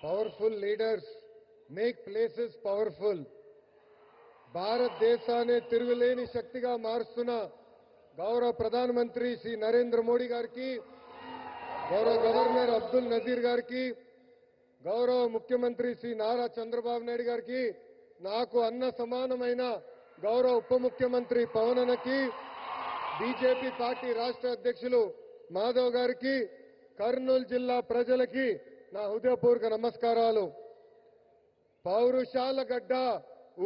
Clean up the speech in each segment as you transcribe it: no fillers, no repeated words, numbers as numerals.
Powerful leaders make places powerful. భారతదేశాన్ని తిరుగులేని శక్తిగా మారుస్తున్న గౌరవ ప్రధానమంత్రి శ్రీ నరేంద్ర మోడీ గారికి, గౌరవ గవర్నర్ అబ్దుల్ నజీర్ గారికి, గౌరవ ముఖ్యమంత్రి శ్రీ నారా చంద్రబాబు నాయుడు గారికి, నాకు అన్న సమానమైన గౌరవ ఉప ముఖ్యమంత్రి పవన్ అన్నకి, బీజేపీ పార్టీ రాష్ట్ర అధ్యక్షులు మాధవ్ గారికి, కర్నూలు జిల్లా ప్రజలకి నా హృదయపూర్వక నమస్కారాలు. పౌరుషాల గడ్డ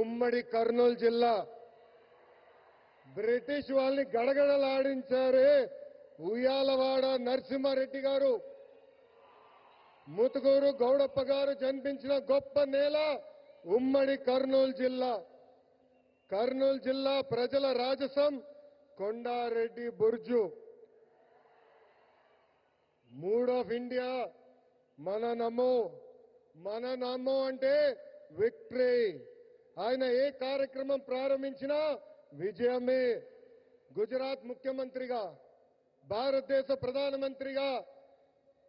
ఉమ్మడి కర్నూలు జిల్లా. బ్రిటిష్ వాళ్ళని గడగడలాడించారే ఉయ్యాలవాడ నరసింహారెడ్డి గారు, ముతుకూరు గౌడప్ప గారు జన్మించిన గొప్ప నేల ఉమ్మడి కర్నూలు జిల్లా. కర్నూలు జిల్లా ప్రజల రాజసం కొండారెడ్డి బుర్జు. మూడ్ ఆఫ్ ఇండియా మన నమో అంటే విక్టరీ. ఆయన ఏ కార్యక్రమం ప్రారంభించినా విజయమే. గుజరాత్ ముఖ్యమంత్రిగా, భారతదేశ ప్రధానమంత్రిగా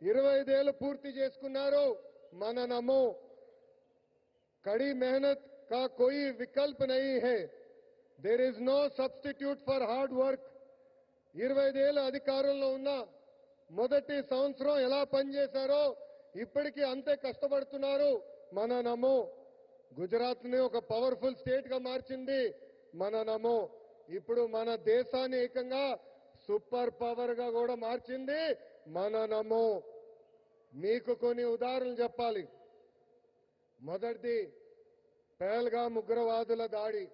25 ఏళ్లు పూర్తి చేసుకున్నారు. మన నమో. కड़ी मेहनत का कोई विकल्प नहीं है. There is no substitute for hard work. 25 ఏళ్ల అధికారంలో ఉన్న మొదటి సంవత్సరం ఎలా పనిచేశారో ఇప్పటికీ అంతే కష్టపడుతున్నారు. మన నమో. గుజరాత్ ని ఒక పవర్ఫుల్ స్టేట్ గా మార్చింది మన నమో. ఇప్పుడు మన దేశాన్ని ఏకంగా సూపర్ పవర్ గా కూడా మార్చింది మన నమో. మీకు కొన్ని ఉదాహరణలు చెప్పాలి. మొదటిది పహల్గాం ఉగ్రవాదుల దాడి.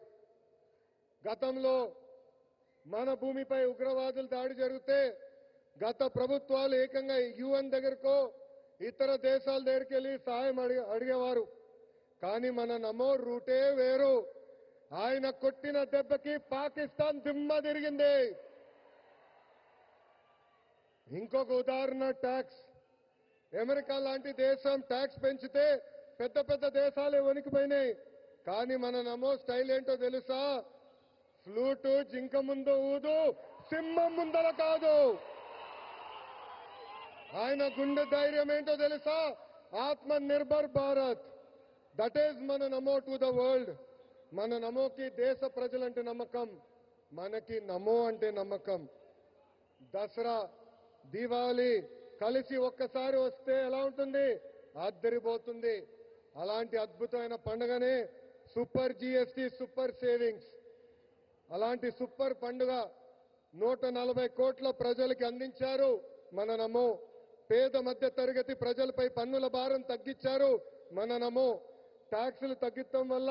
గతంలో మన భూమిపై ఉగ్రవాదుల దాడి జరిగితే గత ప్రభుత్వాలు ఏకంగా యుఎన్ దగ్గరకో ఇతర దేశాల దగ్గరికి వెళ్ళి సహాయం అడిగేవారు. కానీ మన నమో రూటే వేరు. ఆయన కొట్టిన దెబ్బకి పాకిస్తాన్ దిమ్మ తిరిగింది. ఇంకొక ఉదాహరణ ట్యాక్స్. అమెరికా లాంటి దేశం ట్యాక్స్ పెంచితే పెద్ద పెద్ద దేశాలే వణికిపోయినాయి. కానీ మన నమో స్టైల్ ఏంటో తెలుసా? ఫ్లూటు జింక ముందు ఊదు, సింహం ముందర కాదు. ఆయన గుండె ధైర్యం ఏంటో తెలుసా? ఆత్మ నిర్భర్ భారత్. దట్ ఈజ్ మన నమో టు ద వరల్డ్. మన నమోకి దేశ ప్రజలంటే నమ్మకం, మనకి నమో అంటే నమ్మకం. దసరా, దీపావళి కలిసి ఒక్కసారి వస్తే ఎలా ఉంటుంది? అద్దరిపోతుంది. అలాంటి అద్భుతమైన పండుగనే సూపర్ జీఎస్టీ, సూపర్ సేవింగ్స్. అలాంటి సూపర్ పండుగ 140 కోట్ల ప్రజలకి అందించారు మన నమో. పేద మధ్య తరగతి ప్రజలపై పన్నుల భారం తగ్గించారు మన నమో. ట్యాక్సులు తగ్గించడం వల్ల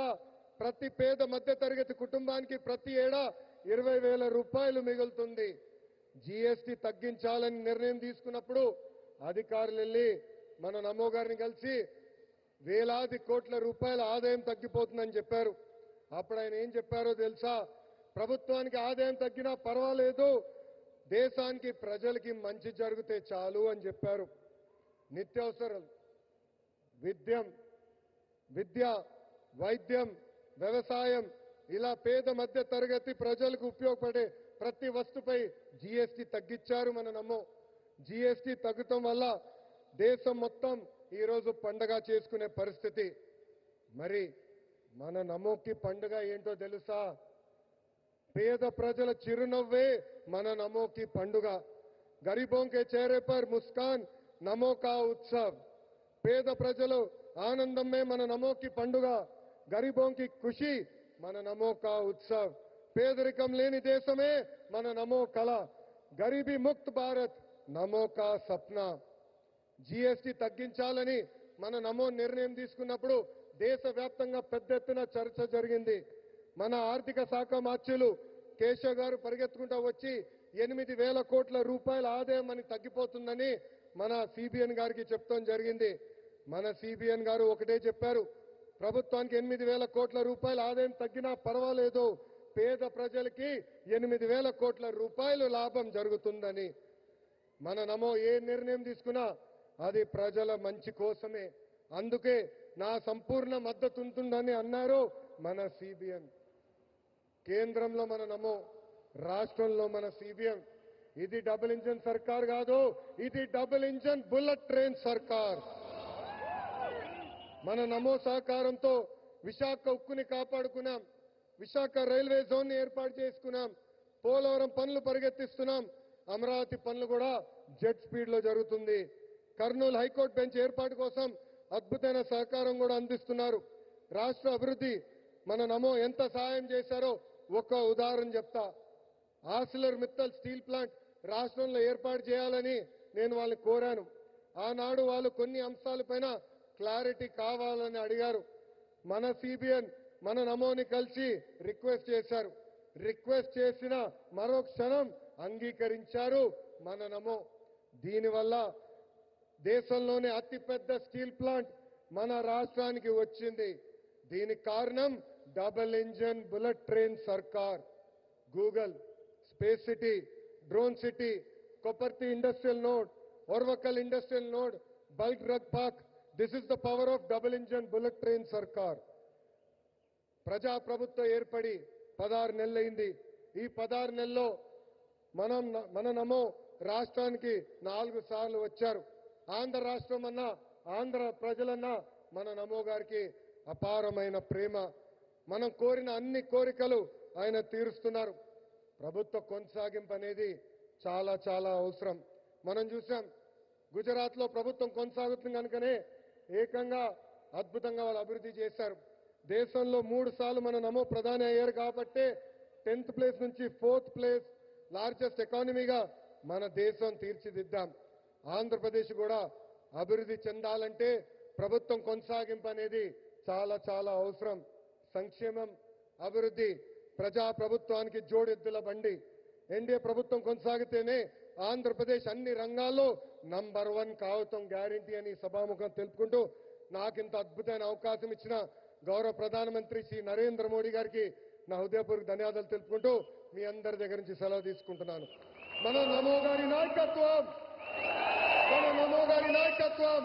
ప్రతి పేద మధ్య తరగతి కుటుంబానికి ప్రతి ఏడా 20,000 రూపాయలు మిగులుతుంది. జీఎస్టీ తగ్గించాలని నిర్ణయం తీసుకున్నప్పుడు అధికారులు వెళ్ళి మన నమో గారిని కలిసి వేలాది కోట్ల రూపాయల ఆదాయం తగ్గిపోతుందని చెప్పారు. అప్పుడు ఆయన ఏం చెప్పారో తెలుసా? ప్రభుత్వానికి ఆదాయం తగ్గినా పర్వాలేదు, దేశానికి ప్రజలకి మంచి జరిగితే చాలు అని చెప్పారు. నిత్యావసరాలు, విద్య, వైద్యం, వ్యవసాయం ఇలా పేద మధ్య తరగతి ప్రజలకు ఉపయోగపడే ప్రతి వస్తుపై జీఎస్టీ తగ్గించారు మన నమో. జీఎస్టీ తగ్గటం వల్ల దేశం మొత్తం ఈరోజు పండగ చేసుకునే పరిస్థితి. మరి మన నమోకి పండుగ ఏంటో తెలుసా? పేద ప్రజల చిరునవ్వే మన నమోకి పండుగ. గరీబోं के चेहरे पर मुस्कान नमो का उत्सव. పేద ప్రజలు ఆనందమే మన నమోకి పండుగ. గరీబోं की खुशी మన నమో కా ఉత్సవ్. పేదరికం లేని దేశమే మన నమో కళ. గరీబీ ముక్త్ భారత్ నమో కా సప్నా. జీఎస్టీ తగ్గించాలని మన నమో నిర్ణయం తీసుకున్నప్పుడు దేశవ్యాప్తంగా పెద్ద ఎత్తున చర్చ జరిగింది. మన ఆర్థిక శాఖ మార్చులు కేశవ్ గారు పరిగెత్తుకుంటూ వచ్చి 8,000 కోట్ల రూపాయల ఆదాయం అని తగ్గిపోతుందని మన సిబిఎన్ గారికి చెప్తాం జరిగింది. మన సిబిఎన్ గారు ఒకటే చెప్పారు, ప్రభుత్వానికి 8,000 కోట్ల రూపాయల ఆదాయం తగ్గినా పర్వాలేదు, పేద ప్రజలకి 8,000 కోట్ల రూపాయలు లాభం జరుగుతుందని. మన నమో ఏ నిర్ణయం తీసుకున్నా అది ప్రజల మంచి కోసమే. అందుకే నా సంపూర్ణ మద్దతు ఉంటుందని అన్నారు మన సిబిఎన్. కేంద్రంలో మన నమో, రాష్ట్రంలో మన సిబిఎం. ఇది డబుల్ ఇంజన్ సర్కార్ కాదు, ఇది డబుల్ ఇంజన్ బుల్లెట్ ట్రైన్ సర్కార్. మన నమో సహకారంతో విశాఖ ఉక్కుని కాపాడుకున్నాం. విశాఖ రైల్వే జోన్ ని ఏర్పాటు చేసుకున్నాం. పోలవరం పనులు పరిగెత్తిస్తున్నాం. అమరావతి పనులు కూడా జెట్ స్పీడ్ లో జరుగుతుంది. కర్నూలు హైకోర్టు బెంచ్ ఏర్పాటు కోసం అద్భుతమైన సహకారం కూడా అందిస్తున్నారు. రాష్ట్ర అభివృద్ధి మన నమో ఎంత సహాయం చేశారో ఒక్క ఉదాహరణ చెప్తా. ఆర్సిలర్ మిత్తల్ స్టీల్ ప్లాంట్ రాష్ట్రంలో ఏర్పాటు చేయాలని నేను వాళ్ళని కోరాను. ఆనాడు వాళ్ళు కొన్ని అంశాలపైన క్లారిటీ కావాలని అడిగారు. మన సిబిఎన్ మన నమోని కలిసి రిక్వెస్ట్ చేశారు. రిక్వెస్ట్ చేసిన మరో క్షణం అంగీకరించారు మన నమో. దీనివల్ల దేశంలోనే అతిపెద్ద స్టీల్ ప్లాంట్ మన రాష్ట్రానికి వచ్చింది. దీనికి కారణం డబుల్ ఇంజన్ బుల్లెట్ ట్రైన్ సర్కార్. Google, space city, drone city, Kopparthi industrial node, Orvakal industrial node, bulk drug park. This is the power of double engine bullet train సర్కార్. ప్రజాప్రభుత్వం ఏర్పడి 16 నెలలైంది. ఈ 16 నెలల్లో మన నమో రాష్ట్రానికి 4 సార్లు వచ్చారు. ఆంధ్ర రాష్ట్రం అన్నా, ఆంధ్ర ప్రజలన్నా మన నమో గారికి అపారమైన ప్రేమ. మనం కోరిన అన్ని కోరికలు ఆయన తీరుస్తున్నారు. ప్రభుత్వ కొనసాగింపు అనేది చాలా చాలా అవసరం. మనం చూసాం గుజరాత్ లో ప్రభుత్వం కొనసాగుతుంది కనుకనే ఏకంగా అద్భుతంగా వాళ్ళు అభివృద్ధి చేశారు. దేశంలో 3 సార్లు మన నమో ప్రధాని అయ్యారు కాబట్టే 10th ప్లేస్ నుంచి 4th ప్లేస్ లార్జెస్ట్ ఎకానమీగా మన దేశం తీర్చిదిద్దాం. ఆంధ్రప్రదేశ్ కూడా అభివృద్ధి చెందాలంటే ప్రభుత్వం కొనసాగింపు అనేది చాలా చాలా అవసరం. సంక్షేమం, అభివృద్ధి ప్రజా ప్రభుత్వానికి జోడెద్దుల బండి. ఎన్డీఏ ప్రభుత్వం కొనసాగితేనే ఆంధ్రప్రదేశ్ అన్ని రంగాల్లో నంబర్ 1 కావటం గ్యారంటీ అని సభాముఖం తెలుపుకుంటూ నాకింత అద్భుతమైన అవకాశం ఇచ్చిన గౌరవ ప్రధానమంత్రి శ్రీ నరేంద్ర మోడీ గారికి నా హృదయపూర్వక ధన్యవాదాలు తెలుపుకుంటూ మీ అందరి దగ్గర నుంచి సెలవు తీసుకుంటున్నాను. మన నమో గారి నాయకత్వం, మన నమో గారి నాయకత్వం.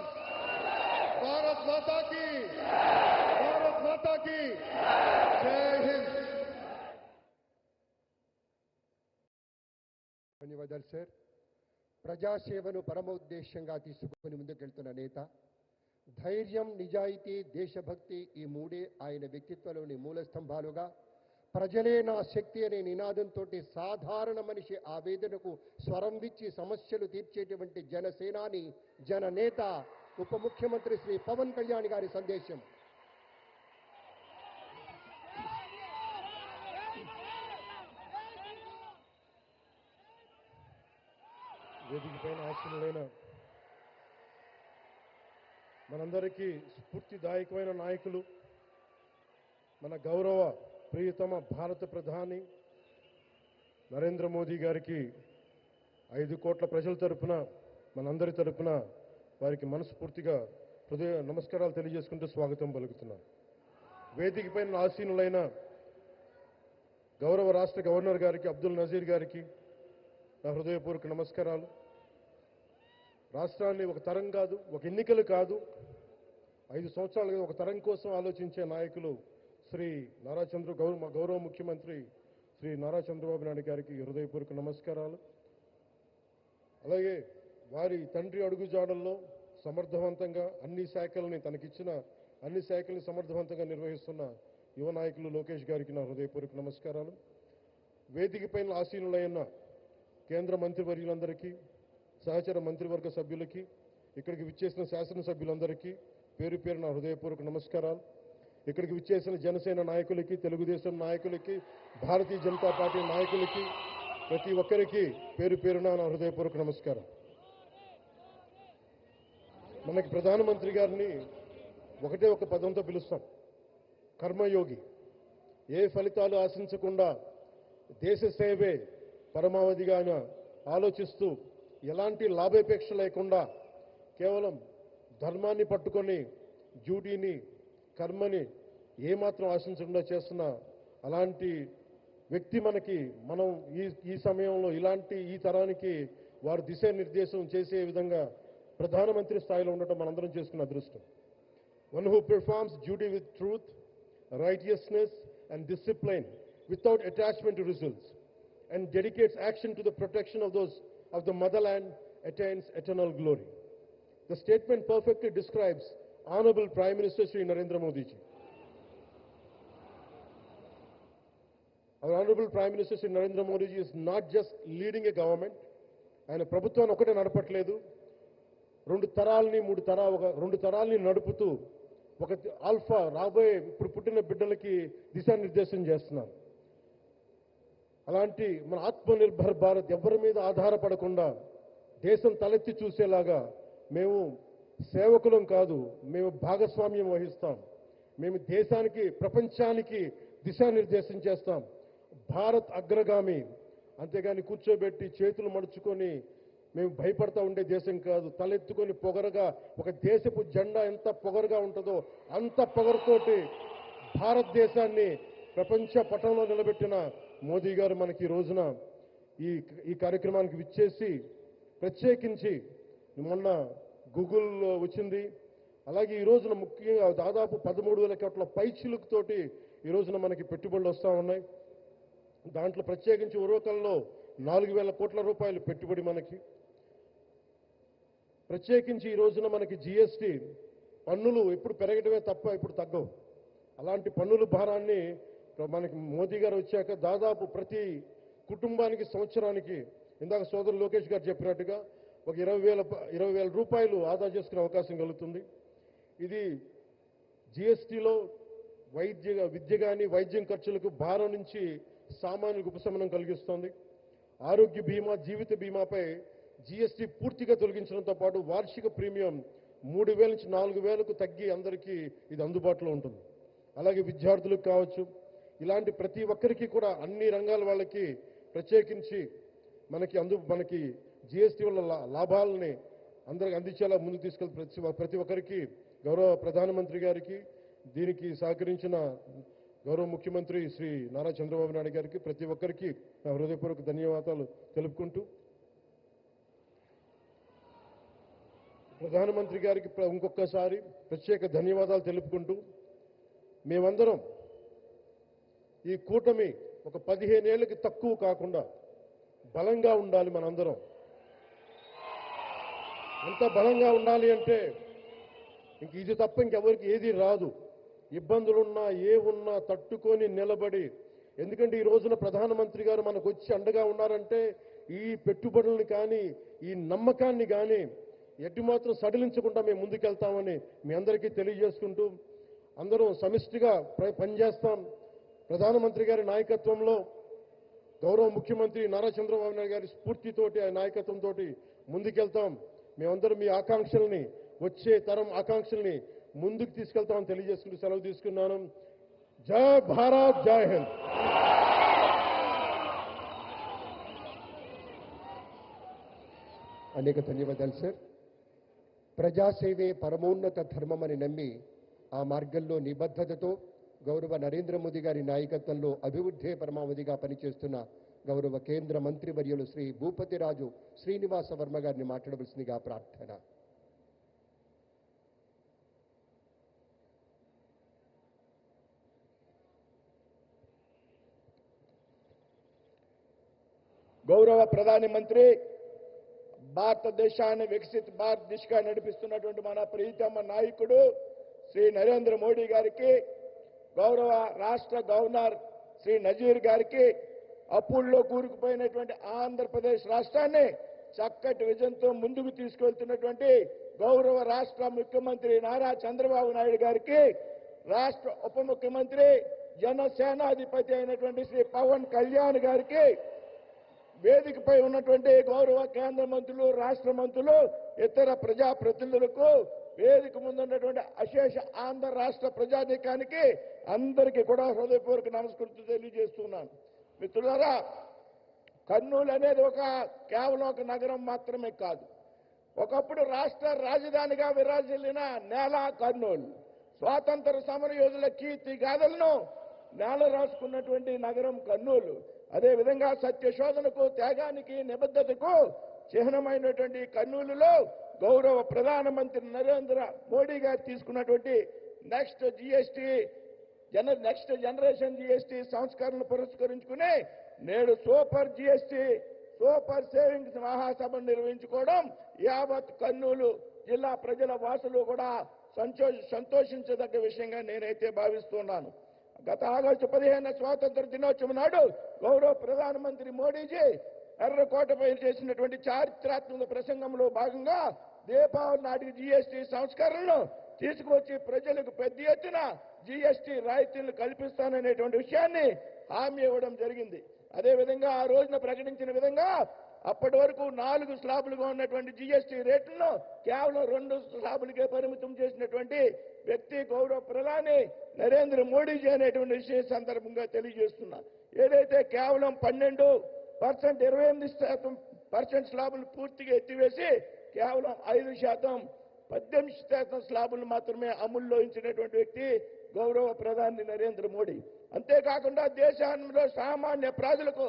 భారత్ మాతాకి, భారత్ మాతాకి జై హింద్. ధన్యవాదాలు సార్. ప్రజాసేవను పరమోద్దేశంగా తీసుకుని ముందుకెళ్తున్న నేత. ధైర్యం, నిజాయితీ, దేశభక్తి ఈ మూడే ఆయన వ్యక్తిత్వంలోని మూల స్తంభాలుగా, ప్రజలే నా శక్తి అనే నినాదంతో సాధారణ మనిషి ఆవేదనకు స్వరం ఇచ్చి సమస్యలు తీర్చేటువంటి జనసేనాని, జననేత, ఉప ముఖ్యమంత్రి శ్రీ పవన్ కళ్యాణ్ గారి సందేశం. వేదికపైన ఆశీనులైన మనందరికీ స్ఫూర్తిదాయకమైన నాయకులు, మన గౌరవ ప్రియతమ భారత ప్రధాని నరేంద్ర మోదీ గారికి 5 కోట్ల ప్రజల తరపున, మనందరి తరపున వారికి మనస్ఫూర్తిగా హృదయ నమస్కారాలు తెలియజేసుకుంటూ స్వాగతం పలుకుతున్నాను. వేదికపైన ఆసీనులైన గౌరవ రాష్ట్ర గవర్నర్ గారికి, అబ్దుల్ నజీర్ గారికి నా హృదయపూర్వక నమస్కారాలు. రాష్ట్రాన్ని ఒక తరం కాదు, ఒక ఎన్నికలు కాదు, 5 సంవత్సరాలుగా ఒక తరం కోసం ఆలోచించే నాయకులు శ్రీ గౌరవ ముఖ్యమంత్రి శ్రీ నారా చంద్రబాబు నాయుడు గారికి హృదయపూర్వక నమస్కారాలు. అలాగే వారి తండ్రి అడుగుజాడల్లో సమర్థవంతంగా అన్ని శాఖల్ని, తనకిచ్చిన అన్ని శాఖల్ని సమర్థవంతంగా నిర్వహిస్తున్న యువ నాయకులు లోకేష్ గారికి నా హృదయపూర్వక నమస్కారాలు. వేదికపైన ఆసీనులైన కేంద్ర మంత్రివర్యులందరికీ, సహచర మంత్రివర్గ సభ్యులకి, ఇక్కడికి విచ్చేసిన శాసనసభ్యులందరికీ పేరు పేరు నా హృదయపూర్వక నమస్కారాలు. ఇక్కడికి విచ్చేసిన జనసేన నాయకులకి, తెలుగుదేశం నాయకులకి, భారతీయ జనతా పార్టీ నాయకులకి, ప్రతి ఒక్కరికి పేరు పేరున నా హృదయపూర్వక నమస్కారం. మనకి ప్రధానమంత్రి గారిని ఒకటే ఒక పదంతో పిలుస్తాం, కర్మయోగి. ఏ ఫలితాలు ఆశించకుండా దేశ సేవే పరమావధిగా ఆయన ఆలోచిస్తూ, ఎలాంటి లాభాపేక్ష లేకుండా కేవలం ధర్మాన్ని పట్టుకొని డ్యూటీని, కర్మని ఏమాత్రం ఆశించకుండా చేస్తున్న అలాంటి వ్యక్తి మనం ఈ సమయంలో ఈ తరానికి వారు దిశానిర్దేశం చేసే విధంగా ప్రధానమంత్రి స్థాయిలో ఉండటం మనందరం చేసుకున్న అదృష్టం. One who performs duty with truth, righteousness and discipline without attachment to results and dedicates action to the protection of the motherland attains eternal glory. The statement perfectly describes Honorable Prime Minister Sri Narendra Modi ji. Our Honorable Prime Minister Sri Narendra Modi ji is not just leading a government, ఆయన ప్రభుత్వాన్ని ఒకటే నడపట్లేదు, రెండు తరాలని నడుపుతూ ఒక alpha రాబోయే ఇప్పుడు పుట్టిన బిడ్డలకి దిశానిర్దేశం చేస్తున్నారు. అలాంటి మన ఆత్మనిర్భర్ భారత్ ఎవరి మీద ఆధారపడకుండా దేశం తలెత్తి చూసేలాగా మేము సేవకులం కాదు, మేము భాగస్వామ్యం వహిస్తాం. మేము దేశానికి ప్రపంచానికి దిశానిర్దేశం చేస్తాం. భారత్ అగ్రగామి, అంతేగాని కూర్చోబెట్టి చేతులు మడుచుకొని మేము భయపడతా ఉండే దేశం కాదు. తలెత్తుకొని పొగరగా ఒక దేశపు జెండా ఎంత పొగరుగా ఉంటుందో అంత పొగరుతోటి భారతదేశాన్ని ప్రపంచ పటంలో నిలబెట్టిన మోదీ గారు మనకి ఈ రోజున ఈ కార్యక్రమానికి విచ్చేసి, ప్రత్యేకించి మొన్న గూగుల్ వచ్చింది, అలాగే ఈ రోజున ముఖ్యంగా దాదాపు 13,000 కోట్ల పైచిలుకుతోటి ఈ రోజున మనకి పెట్టుబడులు వస్తూ ఉన్నాయి. దాంట్లో ప్రత్యేకించి ఉరవకల్లో 4,000 కోట్ల రూపాయలు పెట్టుబడి మనకి. ప్రత్యేకించి ఈ రోజున మనకి జిఎస్టీ పన్నులు ఎప్పుడు పెరగడమే తప్ప ఇప్పుడు తగ్గవు. అలాంటి పన్నుల భారాన్ని మనకి మోదీ గారు వచ్చాక దాదాపు ప్రతి కుటుంబానికి సంవత్సరానికి, ఇందాక సోదరు లోకేష్ గారు చెప్పినట్టుగా ఒక 20,000 రూపాయలు ఆదా చేసుకునే అవకాశం కలుగుతుంది. ఇది జిఎస్టీలో విద్య కానీ వైద్యం ఖర్చులకు భారం నుంచి సామాన్యులకు ఉపశమనం కలిగిస్తోంది. ఆరోగ్య బీమా, జీవిత బీమాపై జిఎస్టీ పూర్తిగా తొలగించడంతో పాటు వార్షిక ప్రీమియం 3,000 నుంచి 4,000కు తగ్గి అందరికీ ఇది అందుబాటులో ఉంటుంది. అలాగే విద్యార్థులకు కావచ్చు, ఇలాంటి ప్రతి ఒక్కరికి కూడా అన్ని రంగాల వాళ్ళకి ప్రత్యేకించి మనకి జిఎస్టీ వల్ల లాభాలని అందరికి అందించేలా ముందుకు తీసుకెళ్లి ప్రతి ఒక్కరికి, గౌరవ ప్రధానమంత్రి గారికి, దీనికి సహకరించిన గౌరవ ముఖ్యమంత్రి శ్రీ నారా చంద్రబాబు నాయుడు గారికి, ప్రతి ఒక్కరికి నా హృదయపూర్వక ధన్యవాదాలు తెలుపుకుంటూ, ప్రధానమంత్రి గారికి ఇంకొకసారి ప్రత్యేక ధన్యవాదాలు తెలుపుకుంటూ, మేమందరం ఈ కూటమి ఒక 15 ఏళ్ళకి తక్కువ కాకుండా బలంగా ఉండాలి. మనందరం ఎంత బలంగా ఉండాలి అంటే ఇది తప్ప ఇంకెవరికి ఏది రాదు. ఇబ్బందులున్నా ఉన్నా తట్టుకొని నిలబడి, ఎందుకంటే ఈ రోజున ప్రధానమంత్రి గారు మనకు వచ్చి అండగా ఉన్నారంటే ఈ పెట్టుబడుల్ని కానీ ఈ నమ్మకాన్ని కానీ ఎట్టి మాత్రం సడలించకుండా మేము ముందుకెళ్తామని మీ అందరికీ తెలియజేసుకుంటూ, అందరం సమిష్టిగా పనిచేస్తాం. ప్రధానమంత్రి గారి నాయకత్వంలో, గౌరవ ముఖ్యమంత్రి నారా చంద్రబాబు నాయుడు గారి స్ఫూర్తితోటి, ఆ నాయకత్వంతో ముందుకెళ్తాం. మేమందరం మీ ఆకాంక్షల్ని, వచ్చే తరం ఆకాంక్షల్ని ముందుకు తీసుకెళ్తామని తెలియజేసుకుంటూ సెలవు తీసుకున్నాను. జై భారత్, జై హింద్. అనేక ధన్యవాదాలు సార్. ప్రజాసేవే పరమోన్నత ధర్మమని నమ్మి ఆ మార్గంలో నిబద్ధతతో గౌరవ నరేంద్ర మోదీ గారి నాయకత్వంలో అభివృద్ధే పరమావధిగా పనిచేస్తున్న గౌరవ కేంద్ర మంత్రివర్యులు శ్రీ భూపతిరాజు శ్రీనివాస వర్మ గారిని మాట్లాడవలసిందిగా ప్రార్థన. గౌరవ ప్రధాని మంత్రి, భారతదేశాన్ని వికసిత భారత్ దిశగా నడిపిస్తున్నటువంటి మన ప్రీతమ నాయకుడు శ్రీ నరేంద్ర మోడీ గారికి, గౌరవ రాష్ట్ర గవర్నర్ శ్రీ నజీర్ గారికి, అప్పుల్లో కూరుకుపోయినటువంటి ఆంధ్రప్రదేశ్ రాష్ట్రాన్ని చక్కటి విజన్తో ముందుకు తీసుకెళ్తున్నటువంటి గౌరవ రాష్ట్ర ముఖ్యమంత్రి నారా చంద్రబాబు నాయుడు గారికి, రాష్ట్ర ఉప ముఖ్యమంత్రి జనసేనాధిపతి అయినటువంటి శ్రీ పవన్ కళ్యాణ్ గారికి, వేదికపై ఉన్నటువంటి గౌరవ కేంద్ర మంత్రులు, రాష్ట్ర మంత్రులు, ఇతర ప్రజాప్రతినిధులకు, వేదిక ముందున్నటువంటి అశేష ఆంధ్ర రాష్ట్ర ప్రజానీకానికి అందరికీ కూడా హృదయపూర్వక నమస్కృతి తెలియజేస్తున్నాను. మిత్రులారా, కర్నూలు అనేది కేవలం ఒక నగరం మాత్రమే కాదు. ఒకప్పుడు రాష్ట్ర రాజధానిగా విరాజిల్లిన నేల కర్నూలు. స్వాతంత్ర సమరయోధుల కీర్తి గాథలను నేల రాసుకున్నటువంటి నగరం కర్నూలు. అదేవిధంగా సత్యశోధనకు, త్యాగానికి, నిబద్ధతకు చిహ్నమైనటువంటి కర్నూలులో గౌరవ ప్రధానమంత్రి నరేంద్ర మోడీ గారు తీసుకున్నటువంటి నెక్స్ట్ జనరేషన్ జిఎస్టీ సంస్కరణను పురస్కరించుకుని నేడు సూపర్ జిఎస్టీ, సూపర్ సేవింగ్స్ మహాసభను నిర్వహించుకోవడం యావత్ కర్నూలు జిల్లా ప్రజల వాసులు కూడా సంతోషించదగ్గ విషయంగా నేనైతే భావిస్తున్నాను. గత ఆగస్టు 15 స్వాతంత్ర దినోత్సవం నాడు గౌరవ ప్రధానమంత్రి మోడీజీ ఎర్రకోటపై చేసినటువంటి చారిత్రాత్మక ప్రసంగంలో భాగంగా దీపావళి నాటికి జీఎస్టీ సంస్కరణలను తీసుకువచ్చి ప్రజలకు పెద్ద ఎత్తున జీఎస్టీ రాయితీలను కల్పిస్తాననేటువంటి విషయాన్ని హామీ ఇవ్వడం జరిగింది. అదేవిధంగా ఆ రోజున ప్రకటించిన విధంగా అప్పటి వరకు 4 స్లాబులుగా ఉన్నటువంటి జీఎస్టీ రేట్లను కేవలం 2 స్లాబులకే పరిమితం చేసినటువంటి వ్యక్తి గౌరవ ప్రధాని నరేంద్ర మోడీజీ అనేటువంటి విషయం సందర్భంగా తెలియజేస్తున్నా. ఏదైతే కేవలం 12%, 28% స్లాబులు పూర్తిగా ఎత్తివేసి కేవలం 5%, 18% స్లాబులు మాత్రమే అమల్లో ఉంచినటువంటి వ్యక్తి గౌరవ ప్రధాని నరేంద్ర మోడీ. అంతేకాకుండా దేశంలో సామాన్య ప్రజలకు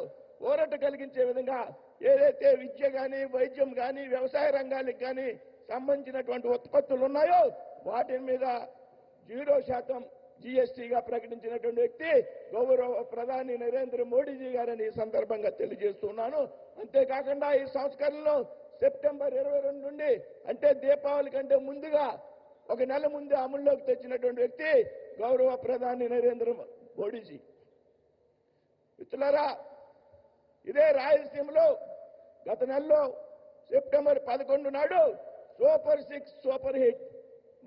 ఊరట కలిగించే విధంగా ఏదైతే విద్య కానీ, వైద్యం కానీ, వ్యవసాయ రంగాలకు కానీ సంబంధించినటువంటి ఉత్పత్తులు ఉన్నాయో వాటి మీద 0% జీఎస్టీగా ప్రకటించినటువంటి వ్యక్తి గౌరవ ప్రధాని నరేంద్ర మోడీజీ గారని ఈ సందర్భంగా తెలియజేస్తున్నాను. అంతేకాకుండా ఈ సంస్కరణలు సెప్టెంబర్ 22 నుండి అంటే దీపావళి కంటే ముందుగా 1 నెల ముందే అమల్లోకి తెచ్చినటువంటి వ్యక్తి గౌరవ ప్రధాని నరేంద్ర మోడీజీ. మిత్రులారా, ఇదే రాయలసీమలో గత నెలలో సెప్టెంబర్ 11 నాడు సూపర్ 6 సూపర్ హిట్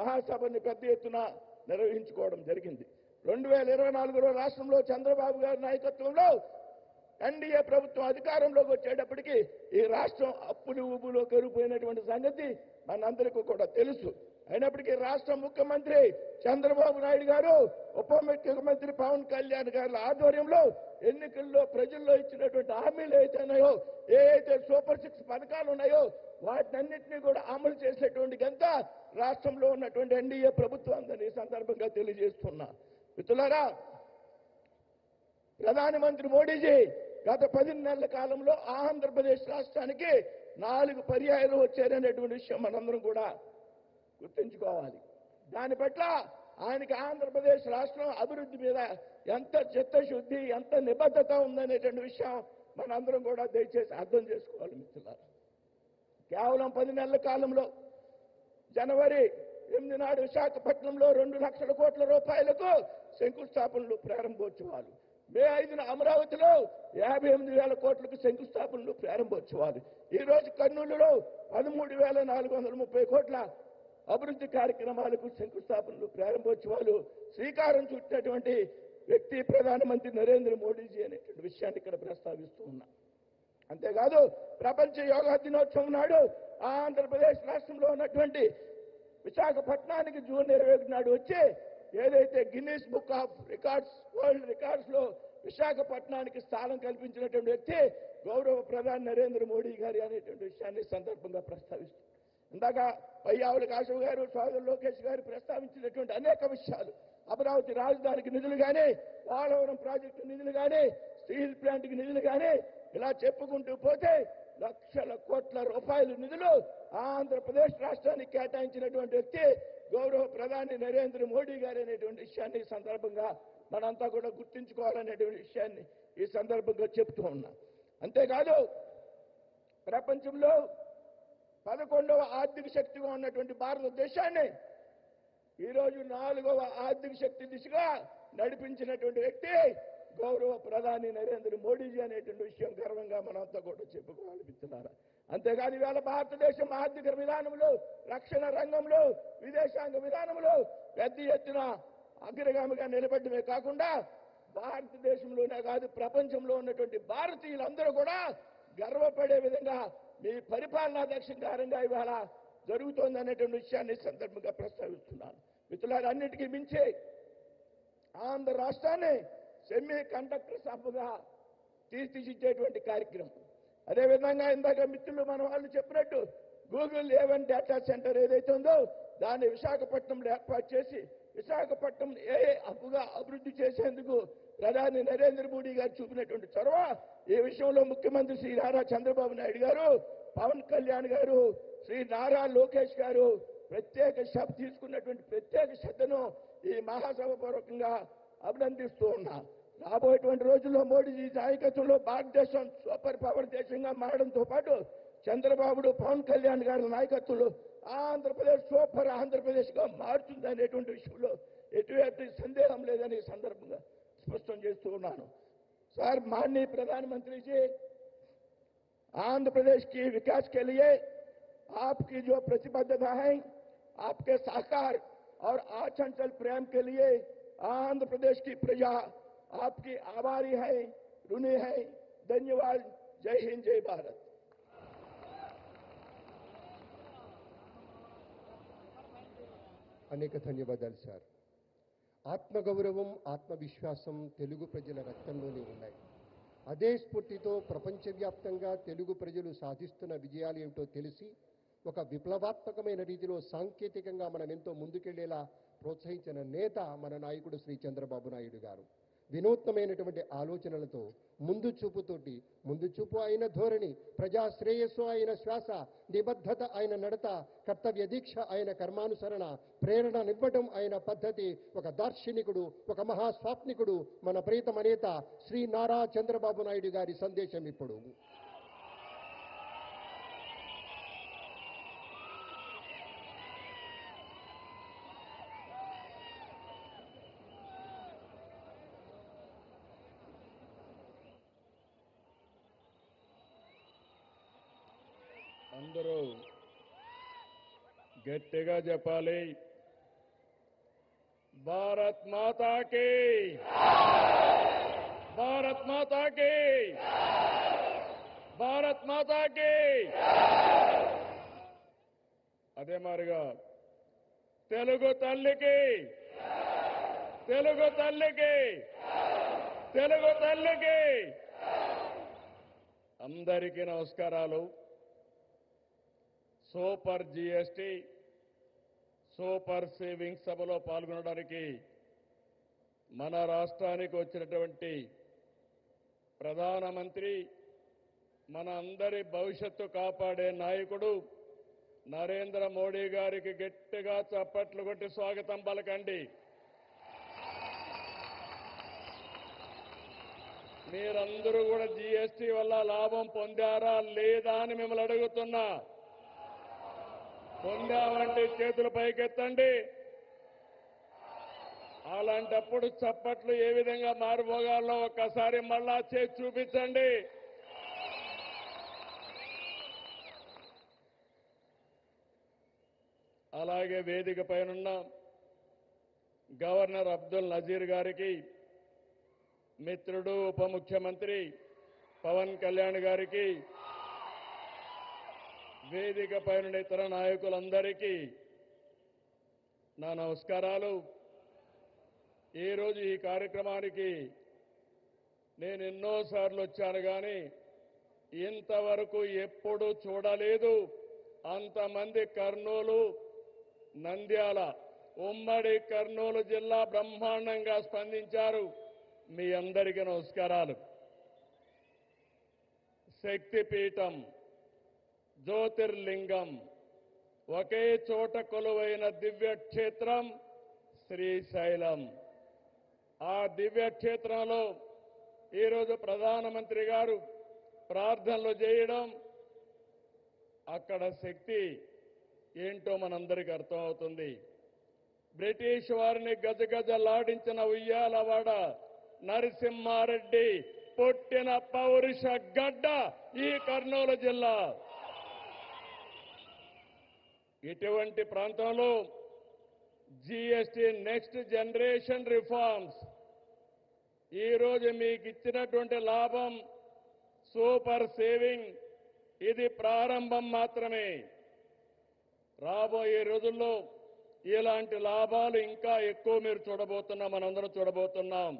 మహాసభని పెద్ద ఎత్తున నిర్వహించుకోవడం జరిగింది. 2024లో రాష్ట్రంలో చంద్రబాబు గారి నాయకత్వంలో ఎన్డీఏ ప్రభుత్వం అధికారంలోకి వచ్చేటప్పటికి ఈ రాష్ట్రం అప్పులు ఊబులో కరిగిపోయినటువంటి సంగతి మనందరికీ కూడా తెలుసు. అయినప్పటికీ రాష్ట్ర ముఖ్యమంత్రి చంద్రబాబు నాయుడు గారు, ఉప ముఖ్యమంత్రి పవన్ కళ్యాణ్ గారి ఆధ్వర్యంలో ఎన్నికల్లో ప్రజల్లో ఇచ్చినటువంటి హామీలు ఏవైతున్నాయో, ఏవైతే సూపర్ 6 పథకాలు ఉన్నాయో వాటినన్నింటినీ కూడా అమలు చేసేటువంటి గంత రాష్ట్రంలో ఉన్నటువంటి ఎన్డీఏ ప్రభుత్వం అందని ఈ సందర్భంగా తెలియజేస్తున్నా. మిత్రులారా, ప్రధానమంత్రి మోడీజీ గత 10 నెలల కాలంలో ఆంధ్రప్రదేశ్ రాష్ట్రానికి 4 పర్యాయాలు వచ్చారనేటువంటి విషయం మనందరం కూడా గుర్తుంచుకోవాలి. దాని పట్ల ఆయనకి ఆంధ్రప్రదేశ్ రాష్ట్రం అభివృద్ధి మీద ఎంత చిత్తశుద్ధి, ఎంత నిబద్ధత ఉందనేటువంటి విషయం మనందరం కూడా దయచేసి అర్థం చేసుకోవాలి. మిత్రులారా, కేవలం 10 నెలల కాలంలో జనవరి 8 నాడు విశాఖపట్నంలో 2 లక్షల కోట్ల రూపాయలకు శంకుస్థాపనలు, ప్రారంభోత్సవాలు. మే 5న అమరావతిలో 58,000 కోట్లకు శంకుస్థాపనలు, ప్రారంభోత్సవాలు. ఈ రోజు కర్నూలులో 13,430 కోట్ల అభివృద్ధి కార్యక్రమాలకు శంకుస్థాపనలు, ప్రారంభోత్సవాలు శ్రీకారం చుట్టినటువంటి వ్యక్తి ప్రధానమంత్రి నరేంద్ర మోడీజీ అనేటువంటి విషయాన్ని ఇక్కడ ప్రస్తావిస్తూ ఉన్నా. అంతేకాదు ప్రపంచ యోగా దినోత్సవం నాడు ఆంధ్రప్రదేశ్ రాష్ట్రంలో ఉన్నటువంటి విశాఖపట్నానికి జూన్ 21 నాడు వచ్చి ఏదైతే Guinness book of records, world records లో విశాఖపట్నానికి స్థానం కల్పించినటువంటి వ్యక్తి గౌరవ ప్రధాని నరేంద్ర మోడీ గారి అనేటువంటి విషయాన్ని సందర్భంగా ప్రస్తావిస్తుంది. ఇందాక పయ్యావుల కాశవ్ గారు, సోదరు లోకేష్ గారు ప్రస్తావించినటువంటి అనేక విషయాలు, అమరావతి రాజధానికి నిధులు కానీ, పోలవరం ప్రాజెక్టు నిధులు కానీ, స్టీల్ ప్లాంట్కి నిధులు కానీ, ఇలా చెప్పుకుంటూ పోతే లక్షల కోట్ల రూపాయల నిధులు ఆంధ్రప్రదేశ్ రాష్ట్రానికి కేటాయించినటువంటి వ్యక్తి గౌరవ ప్రధాని నరేంద్ర మోడీ గారు అనేటువంటి విషయాన్ని ఈ సందర్భంగా మనంతా కూడా గుర్తుంచుకోవాలనేటువంటి విషయాన్ని ఈ సందర్భంగా చెప్తూ ఉన్నా. అంతేకాదు ప్రపంచంలో 11వ ఆర్థిక శక్తిగా ఉన్నటువంటి భారతదేశాన్ని ఈరోజు 4వ ఆర్థిక శక్తి దిశగా నడిపించినటువంటి వ్యక్తి గౌరవ ప్రధాని నరేంద్ర మోడీజీ అనేటువంటి విషయం గర్వంగా మనంతా కూడా చెప్పుకోవాలి. మిత్రులారా, అంతేకాదు ఇవాళ భారతదేశం ఆర్థిక విధానంలో, రక్షణ రంగంలో, విదేశాంగ విధానంలో పెద్ద ఎత్తున అగ్రగామిగా నిలబడమే కాకుండా భారతదేశంలోనే కాదు ప్రపంచంలో ఉన్నటువంటి భారతీయులందరూ కూడా గర్వపడే విధంగా మీ పరిపాలనా దక్షిణారంగా ఇవాళ జరుగుతోంది అనేటువంటి విషయాన్ని సందర్భంగా ప్రస్తావిస్తున్నాను. మిత్రులారా, అన్నిటికీ మించి ఆంధ్ర రాష్ట్రాన్ని సెమీ కండక్టర్ సభగా తీర్చిదిద్దేటువంటి కార్యక్రమం. అదేవిధంగా ఇందాక మిత్రులు మన వాళ్ళు చెప్పినట్టు గూగుల్ A1 డేటా సెంటర్ ఏదైతే ఉందో దాన్ని విశాఖపట్నంలో ఏర్పాటు చేసి విశాఖపట్నం హబ్గా అభివృద్ధి చేసేందుకు ప్రధాని నరేంద్ర మోడీ గారు చూపినటువంటి చొరవ, ఈ విషయంలో ముఖ్యమంత్రి శ్రీ నారా చంద్రబాబు నాయుడు గారు, పవన్ కళ్యాణ్ గారు, శ్రీ నారా లోకేష్ గారు తీసుకున్నటువంటి ప్రత్యేక శ్రద్ధను ఈ మహాసభ పూర్వకంగా అభినందిస్తూ ఉన్నా. రాబోయేటువంటి రోజుల్లో మోడీజీ నాయకత్వంలో భారతదేశం సూపర్ పవర్ దేశంగా మారడంతో పాటు చంద్రబాబు, పవన్ కళ్యాణ్ గారి నాయకత్వంలో ఆంధ్రప్రదేశ్ సూపర్ ఆంధ్రప్రదేశ్గా మారుతుంది అనేటువంటి విషయంలో ఎటువంటి సందేహం లేదని ఈ సందర్భంగా స్పష్టం చేస్తూ ఉన్నాను. सर, माननीय प्रधानमंत्री जी, आंध्र प्रदेश की विकास के लिए आपकी जो प्रतिबद्धता है, आपके सहकार और अचंचल प्रेम के लिए आंध्र प्रदेश की प्रजा आपकी आभारी है, ऋणी है. धन्यवाद. जय हिंद, जय भारत. అనేక ధన్యవాదాలు సార్. ఆత్మగౌరవం, ఆత్మవిశ్వాసం తెలుగు ప్రజల రక్తంలోనే ఉన్నాయి. అదే స్ఫూర్తితో ప్రపంచవ్యాప్తంగా తెలుగు ప్రజలు సాధిస్తున్న విజయాలు ఏమిటో తెలిసి ఒక విప్లవాత్మకమైన రీతిలో సాంకేతికంగా మనం ఎంతో ముందుకెళ్లేలా ప్రోత్సహించిన నేత మన నాయకుడు శ్రీ చంద్రబాబు నాయుడు గారు. వినూత్నమైనటువంటి ఆలోచనలతో ముందు చూపు అయిన ధోరణి, ప్రజా శ్రేయస్సు అయిన శ్వాస, నిబద్ధత అయిన నడత, కర్తవ్య దీక్ష అయిన కర్మానుసరణ, ప్రేరణ నివ్వడం అయిన పద్ధతి, ఒక దార్శనికుడు, ఒక మహాస్వాప్నికుడు మన ప్రియతమ నేత శ్రీ నారా చంద్రబాబు నాయుడు గారి సందేశం ఇప్పుడు. అందరూ గట్టిగా చెప్పాలి. భారత్ మాతా కీ, భారత్ మాతా కీ, భారత్ మాతా కీ. అదే మారిగా తెలుగు తల్లికి, తెలుగు తల్లికి, తెలుగు తల్లికి. అందరికీ నమస్కారాలు. సూపర్ జీఎస్టీ, సూపర్ సేవింగ్స్ సభలో పాల్గొనడానికి మన రాష్ట్రానికి వచ్చినటువంటి ప్రధానమంత్రి, మన అందరి భవిష్యత్తు కాపాడే నాయకుడు నరేంద్ర మోడీ గారికి గట్టిగా చప్పట్లు కొట్టి స్వాగతం పలకండి. మీరందరూ కూడా జీఎస్టీ వల్ల లాభం పొందారా లేదా అని మిమ్మల్ని అడుగుతున్నా. పొందామంటే చేతులు పైకెత్తండి. అలాంటప్పుడు చప్పట్లు ఏ విధంగా మారుమోగాలో ఒక్కసారి మళ్ళా చేసి చూపించండి. అలాగే వేదిక పైనున్న గవర్నర్ అబ్దుల్ నజీర్ గారికి, మిత్రుడు ఉప ముఖ్యమంత్రి పవన్ కళ్యాణ్ గారికి, వేదిక పైన ఇతర నాయకులందరికీ నా నమస్కారాలు. ఈరోజు ఈ కార్యక్రమానికి నేను ఎన్నోసార్లు వచ్చాను కానీ ఇంతవరకు ఎప్పుడూ చూడలేదు. అంతమంది కర్నూలు, నంద్యాల, ఉమ్మడి కర్నూలు జిల్లా బ్రహ్మాండంగా స్పందించారు. మీ అందరికీ నమస్కారాలు. శక్తిపీఠం, జ్యోతిర్లింగం, ఒకే చోట కొలువైన దివ్యక్షేత్రం శ్రీశైలం. ఆ దివ్యక్షేత్రంలో ఈరోజు ప్రధానమంత్రి గారు ప్రార్థనలు చేయడం, అక్కడ శక్తి ఏంటో మనందరికీ అర్థమవుతుంది. బ్రిటిష్ వారిని గజగజలాడించిన ఉయ్యాలవాడ నరసింహారెడ్డి పుట్టిన పౌరుష గడ్డ ఈ కర్నూలు జిల్లా. ఇటువంటి ప్రాంతంలో జీఎస్టీ నెక్స్ట్ జనరేషన్ రిఫార్మ్స్ ఈరోజు మీకు ఇచ్చినటువంటి లాభం సూపర్ సేవింగ్, ఇది ప్రారంభం మాత్రమే. రాబోయే రోజుల్లో ఇలాంటి లాభాలు ఇంకా ఎక్కువ మీరు చూడబోతున్నాం, మనందరం చూడబోతున్నాం.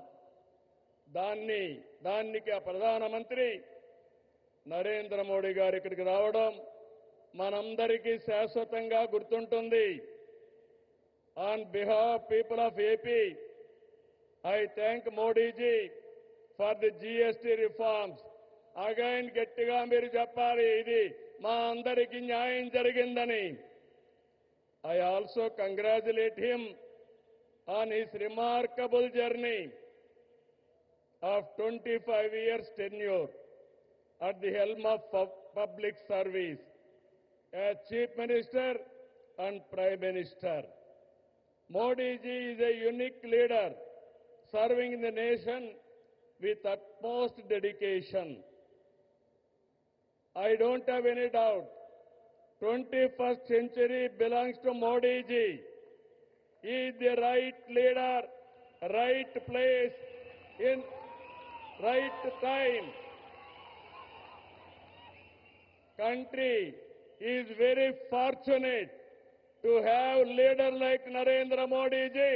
దానికి ఆ ప్రధానమంత్రి నరేంద్ర మోడీ గారు ఇక్కడికి రావడం మనందరికీ శాశ్వతంగా గుర్తుంటుంది. On behalf people of AP, I thank Modiji for the GST reforms. Again గట్టిగా మీరు చెప్పాలి, ఇది మా అందరికీ న్యాయం జరిగిందని. I also congratulate him on his remarkable journey of 25 years tenure at the helm of public service. As Chief Minister, and Prime Minister. Modi ji is a unique leader, serving the nation with utmost dedication. I don't have any doubt, 21st century belongs to Modi ji. He is the right leader, right place, in right time. Country is very fortunate to have leader like Narendra Modi ji.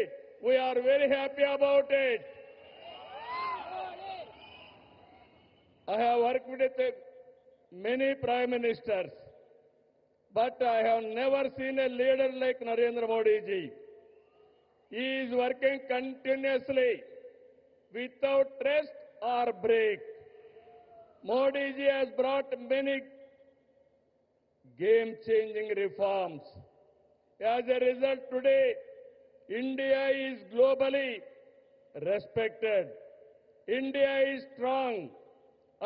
We are very happy about it. I have worked with many prime ministers, but I have never seen a leader like Narendra Modi ji. He is working continuously without rest or break. Modi ji has brought many game-changing reforms. As a result, today, India is globally respected. India is strong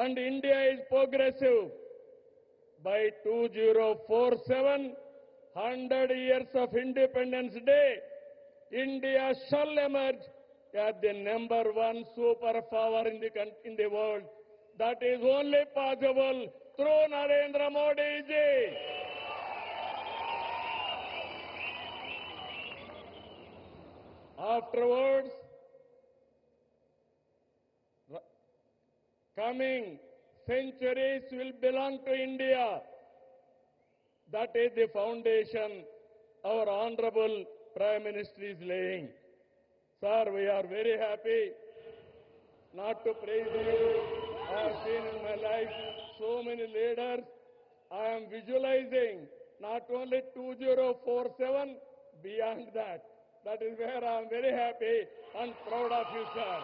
and India is progressive. By 2047, 100 years of Independence Day, India shall emerge as the #1 superpower in the world. That is only possible through Narendra Modi ji. Afterwards, coming centuries will belong to India. That is the foundation our Honorable Prime Minister is laying. Sir, we are very happy not to praise you. I have seen in my life so many leaders. I am visualizing not only 2047, beyond that. That is where I am very happy and proud of you, sir.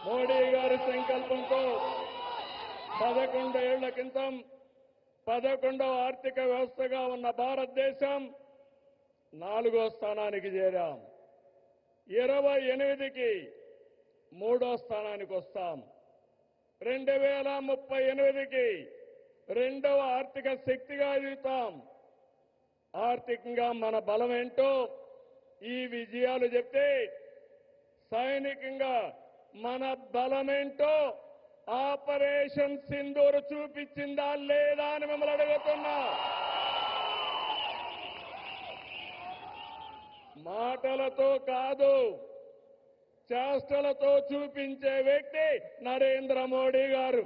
Modi గారి సంకల్పంతో 11 ఏళ్ల క్రితం 11వ ఆర్థిక వ్యవస్థగా ఉన్న భారతదేశం 4వ స్థానానికి చేరాం. 28కి 3వ స్థానానికి వస్తాం. 2038కి 2వ ఆర్థిక శక్తిగా ఎదుగుతాం. ఆర్థికంగా మన బలం ఏంటో ఈ విజయాలు చెప్తే, సైనికంగా మన బలమేంటో ఆపరేషన్ సింధూర్ చూపించిందా లేదా అని మిమ్మల్ని అడుగుతున్నా. మాటలతో కాదు, చేష్టలతో చూపించే వ్యక్తి నరేంద్ర మోడీ గారు.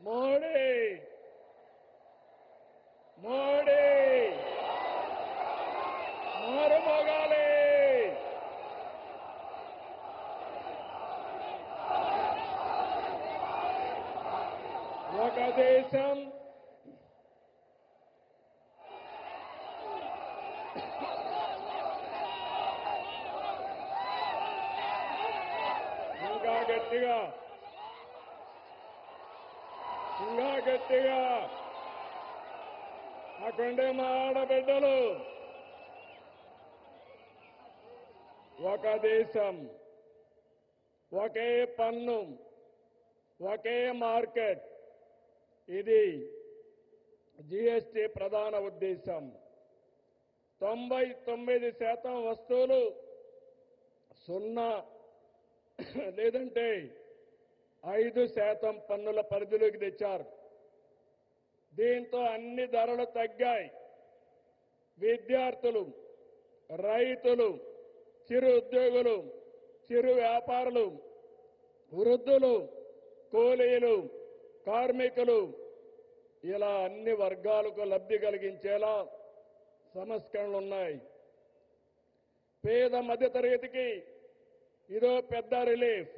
మోడీ మోడీ మారుమోగాలి. ఒక దేశం ఇంకా గట్టిగా అక్కడే మా ఆడబిడ్డలు. ఒక దేశం, ఒకే పన్ను, ఒకే మార్కెట్. ఇది జీఎస్టీ ప్రధాన ఉద్దేశం. 99% వస్తువులు 0 లేదంటే 5% పన్నుల పరిధిలోకి తెచ్చారు. దీంతో అన్ని ధరలు తగ్గాయి. విద్యార్థులు, రైతులు, చిరు ఉద్యోగులు, చిరు వ్యాపారులు, వృద్ధులు, కూలీలు, కార్మికులు, ఇలా అన్ని వర్గాలకు లబ్ధి కలిగించేలా సంస్కరణలు ఉన్నాయి. పేద మధ్యతరగతికి ఇదో పెద్ద రిలీఫ్.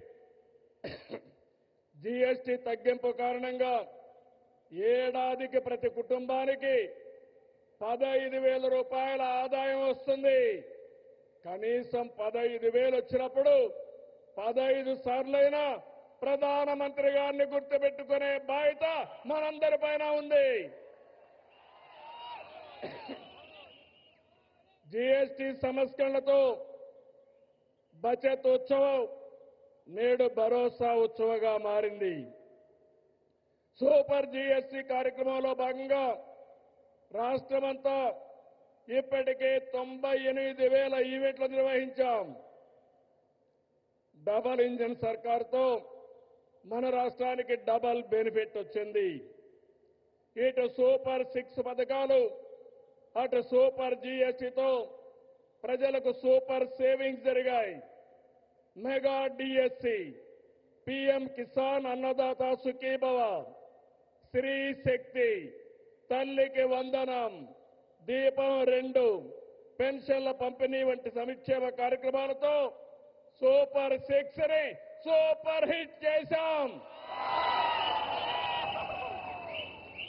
జీఎస్టీ తగ్గింపు కారణంగా ఏడాదికి ప్రతి కుటుంబానికి 15,000 రూపాయల ఆదాయం వస్తుంది. కనీసం 15,000 వచ్చినప్పుడు 15 సార్లైనా ప్రధానమంత్రి గారిని గుర్తుపెట్టుకునే బాధ్యత మనందరిపైన ఉంది. జీఎస్టీ సంస్కరణలతో బచత్ ఉత్సవం నేడు భరోసా ఉత్సవంగా మారింది. సూపర్ జీఎస్టీ కార్యక్రమంలో భాగంగా రాష్ట్రమంతా ఇప్పటికే 98,000 ఈవెంట్లు నిర్వహించాం. డబల్ ఇంజిన్ సర్కార్తో మన రాష్ట్రానికి డబల్ బెనిఫిట్ వచ్చింది. ఇటు సూపర్ 6 పథకాలు, అటు సూపర్ జీఎస్టీతో ప్రజలకు సూపర్ సేవింగ్స్ జరిగాయి. Mega DSC, PM Kisan Annadata Sukhibhava, స్త్రీ శక్తి, తల్లికి వందనం, దీపం 2, పెన్షన్ల పంపిణీ వంటి సంక్షేమ కార్యక్రమాలతో సూపర్ 6 ని సూపర్ హిట్ చేశాం.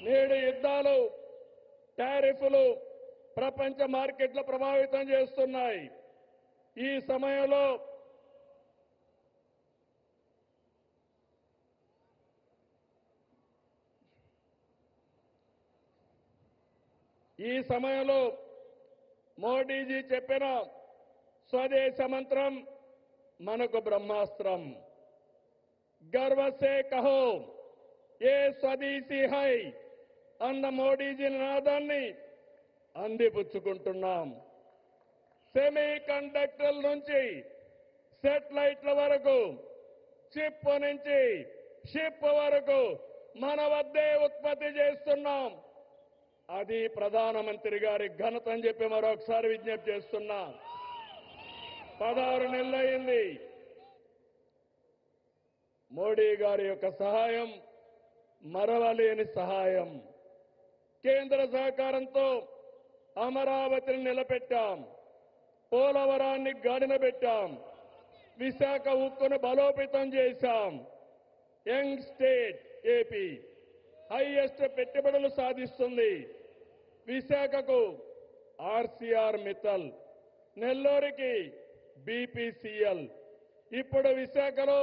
నేడు యుద్ధాలు, టారిఫ్లు ప్రపంచ మార్కెట్లు ప్రభావితం చేస్తున్నాయి. ఈ సమయంలో మోడీజీ చెప్పిన స్వదేశ మంత్రం మనకు బ్రహ్మాస్త్రం. గర్వ సే కహో ఏ స్వదేశీ హై అన్న మోడీజీ నినాదాన్ని అందిపుచ్చుకుంటున్నాం. సెమీ కండక్టర్ల నుంచి సెటిలైట్ల వరకు, చిప్ నుంచి షిప్ వరకు మన వద్దే ఉత్పత్తి చేస్తున్నాం. అది ప్రధానమంత్రి గారి ఘనత అని చెప్పి మరొకసారి విజ్ఞప్తి చేస్తున్నా. 16 నెలలైంది. మోడీ గారి యొక్క సహాయం మరవలేని సహాయం. కేంద్ర సహకారంతో అమరావతిని నిలబెట్టాం, పోలవరాన్ని గాడిన పెట్టాం, విశాఖ ఉక్కును బలోపేతం చేశాం. యంగ్ స్టేట్ ఏపీ హైయెస్ట్ పెట్టుబడులు సాధిస్తుంది. విశాఖకు ఆర్సీఆర్ మిత్తల్, నెల్లూరుకి బీపీసీఎల్. ఇప్పుడు విశాఖలో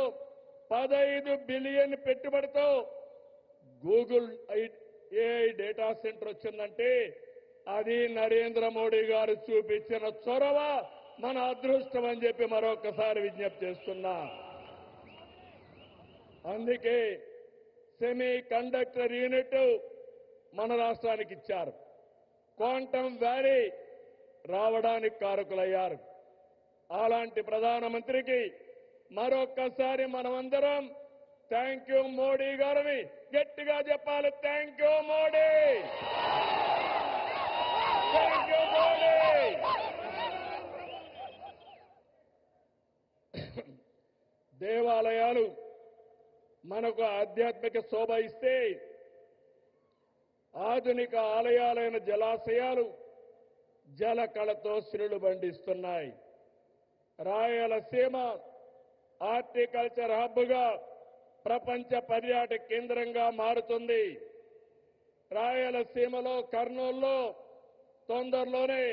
15 బిలియన్ పెట్టుబడితో గూగుల్ ఏఐ డేటా సెంటర్ వచ్చిందంటే అది నరేంద్ర మోడీ గారు చూపించిన చొరవ, మన అదృష్టం అని చెప్పి మరొకసారి విజ్ఞప్తి చేస్తున్నా. అందుకే సెమీ కండక్టర్ యూనిట్ మన రాష్ట్రానికి ఇచ్చారు. క్వాంటమ్ వ్యాలీ రావడానికి కారకులయ్యారు. అలాంటి ప్రధానమంత్రికి మరొక్కసారి మనమందరం థ్యాంక్ యూ మోడీ గారిని గట్టిగా చెప్పాలి. Thank you Modi, thank you Modi. దేవాలయాలు మనకు ఆధ్యాత్మిక శోభ ఇస్తే, ఆధునిక ఆలయాలైన జలాశయాలు జల కళతో సిరులు బండిస్తున్నాయి. రాయలసీమ హార్టికల్చర్ హబ్గా ప్రపంచ పర్యాటక కేంద్రంగా మారుతుంది. రాయలసీమలో కర్నూలులో తొందరలోనే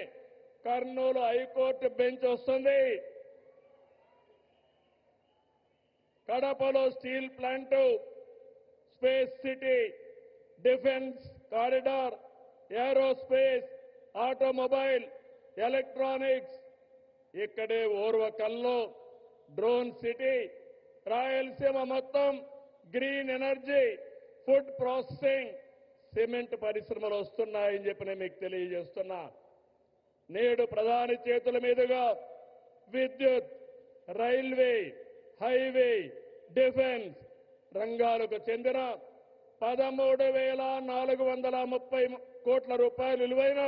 కర్నూలు హైకోర్టు బెంచ్ వస్తుంది. కడపలో steel plant, space city, defence corridor, aerospace, automobile, electronics. ఇక్కడే ఓర్వకల్లో డ్రోన్ సిటీ. రాయలసీమ మొత్తం green energy, food processing, cement పరిశ్రమలు వస్తున్నాయని చెప్పి నేను మీకు తెలియజేస్తున్నా. నేడు ప్రధాని చేతుల మీదుగా విద్యుత్, రైల్వే, హైవే, డిఫెన్స్ రంగాలకు చెందిన 13,430 కోట్ల రూపాయలు విలువైన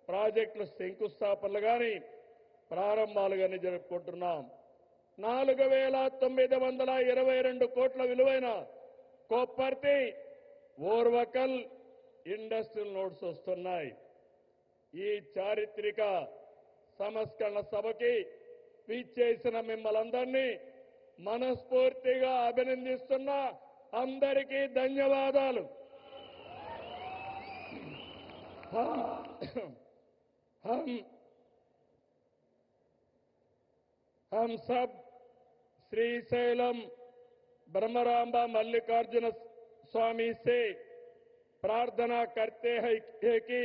ప్రాజెక్టులు శంకుస్థాపనలు కానీ ప్రారంభాలు కానీ జరుపుకుంటున్నాం. 4,922 కోట్ల విలువైన కొప్పర్తి, ఓర్వకల్ ఇండస్ట్రియల్ నోడ్స్ వస్తున్నాయి. ఈ చారిత్రక సంస్కరణ సభకి విచ్చేసిన మిమ్మల్ందరినీ మనస్ఫూర్తిగా అభినందిస్తున్నా. అందరికీ ధన్యవాదాలు. हम सब श्रीशैलम ब्रह्मरांबा मल्लिकार्जुन स्वामी से प्रार्थना करते हैं कि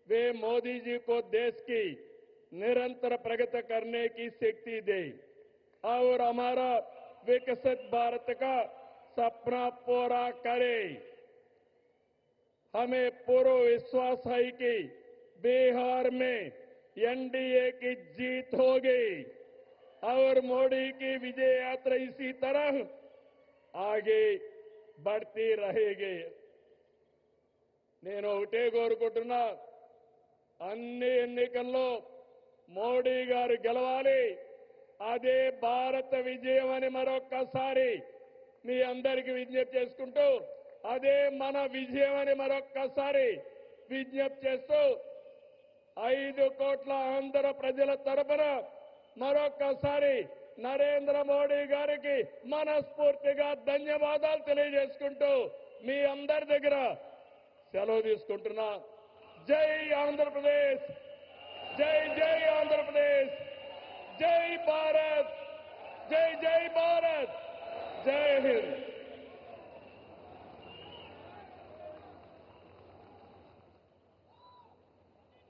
वे मोदी जी को देश की निरंतर प्रगति करने की शक्ति दे और हमारा विकसित भारत का सपना पूरा करे। हमें पूरा विश्वास है कि बिहार में एनडीए की जीत होगी और मोदी की विजय यात्रा इसी तरह आगे बढ़ती रहेगी। నేను ఒకటే కోరుకుంటున్నా, అన్ని ఎన్నికల్లో మోడీ గారు గెలవాలి, అదే భారత విజయం అని మరొక్కసారి మీ అందరికీ విజ్ఞప్తి చేసుకుంటూ, అదే మన విజయం అని మరొక్కసారి విజ్ఞప్తి చేస్తూ 5 కోట్ల ఆంధ్ర ప్రజల తరపున మరొక్కసారి నరేంద్ర మోడీ గారికి మనస్ఫూర్తిగా ధన్యవాదాలు తెలియజేసుకుంటూ మీ అందరి దగ్గర సెలవు తీసుకుంటున్నా. జై ఆంధ్రప్రదేశ్, జై జై ఆంధ్రప్రదేశ్, జై భారత్, జై జై భారత్, జై Hind.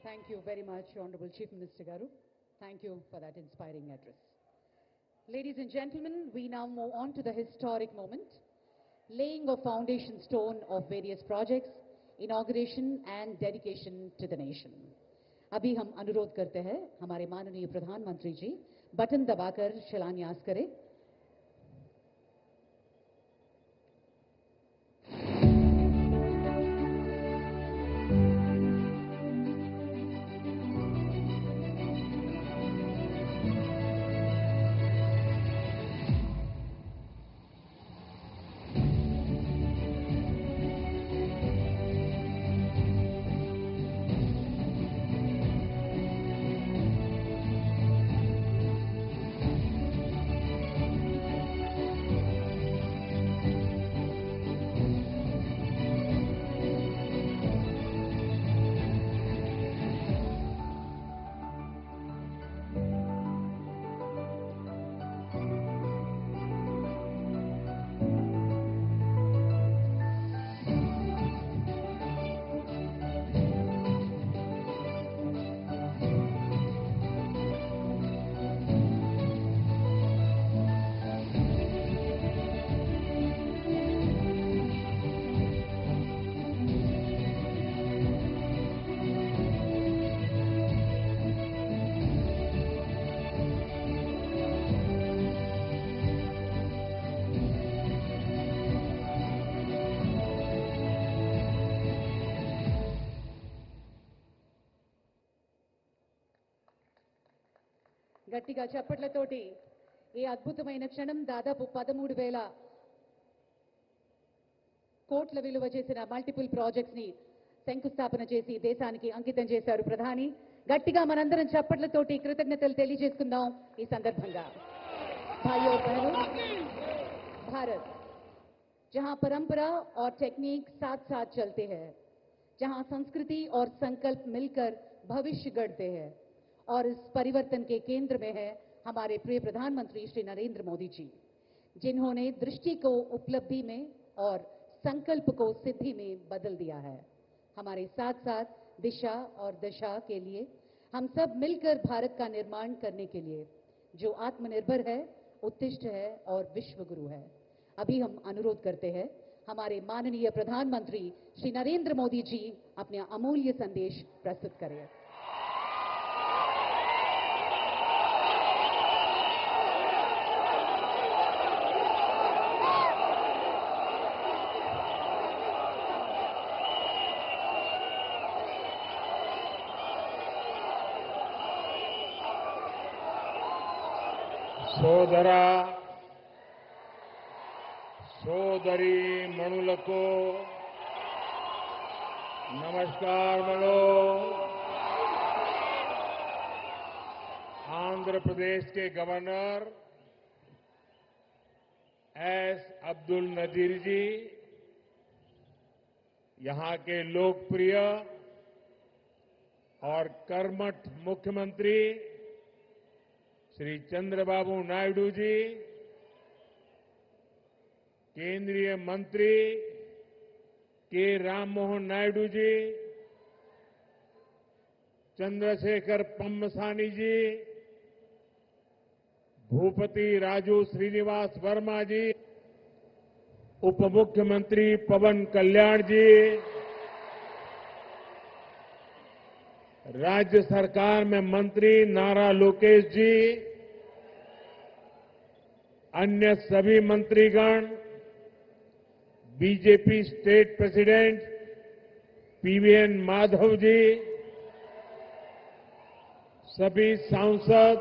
Thank you very much, Honorable Chief Minister Garu. Thank you for that inspiring address. Ladies and gentlemen, we now move on to the historic moment, laying of foundation stone of various projects, inauguration and dedication to the nation. अभी हम अनुरोध करते हैं हमारे माननीय प्रधानमंत्री जी button दबाकर शिलान्यास करें. గట్టిగా చప్పట్లతోటి ఈ అద్భుతమైన క్షణం దాదాపు 13,000 కోట్ల విలువ చేసిన మల్టిపుల్ ప్రాజెక్ట్స్ ని శంకుస్థాపన చేసి దేశానికి అంకితం చేశారు ప్రధాని. గట్టిగా మనందరం చప్పట్లతోటి కృతజ్ఞతలు తెలియజేసుకుందాం ఈ సందర్భంగా. भाइयों बहनों, भारत जहां परंपरा और टेक्निक साथ साथ चलते हैं, जहां संस्कृति और संकल्प मिलकर भविष्य गढ़ते हैं, और इस परिवर्तन के केंद्र में है हमारे प्रिय प्रधानमंत्री श्री नरेंद्र मोदी जी, जिन्होंने दृष्टि को उपलब्धि में और संकल्प को सिद्धि में बदल दिया है. हमारे साथ साथ दिशा और दशा के लिए हम सब मिलकर भारत का निर्माण करने के लिए जो आत्मनिर्भर है, उत्तिष्ठ है और विश्व गुरु है. अभी हम अनुरोध करते हैं हमारे माननीय प्रधानमंत्री श्री नरेंद्र मोदी जी अपने अमूल्य संदेश प्रस्तुत करें. సోదరా సోదరి మణులకు నమస్కారములు. आंध्र प्रदेश के गवर्नर एस अब्दुल नजीर जी, यहां के लोकप्रिय और कर्मठ मुख्यमंत्री श्री चंद्रबाबू नायडू जी, केंद्रीय मंत्री के राम मोहन नायडू जी, चंद्रशेखर पम्मसानी जी, भूपति राजू श्रीनिवास वर्मा जी, उप मुख्यमंत्री पवन कल्याण जी, राज्य सरकार में मंत्री नारा लोकेश जी, अन्य सभी मंत्रीगण, BJP state president PVN Madhav ji, सभी सांसद,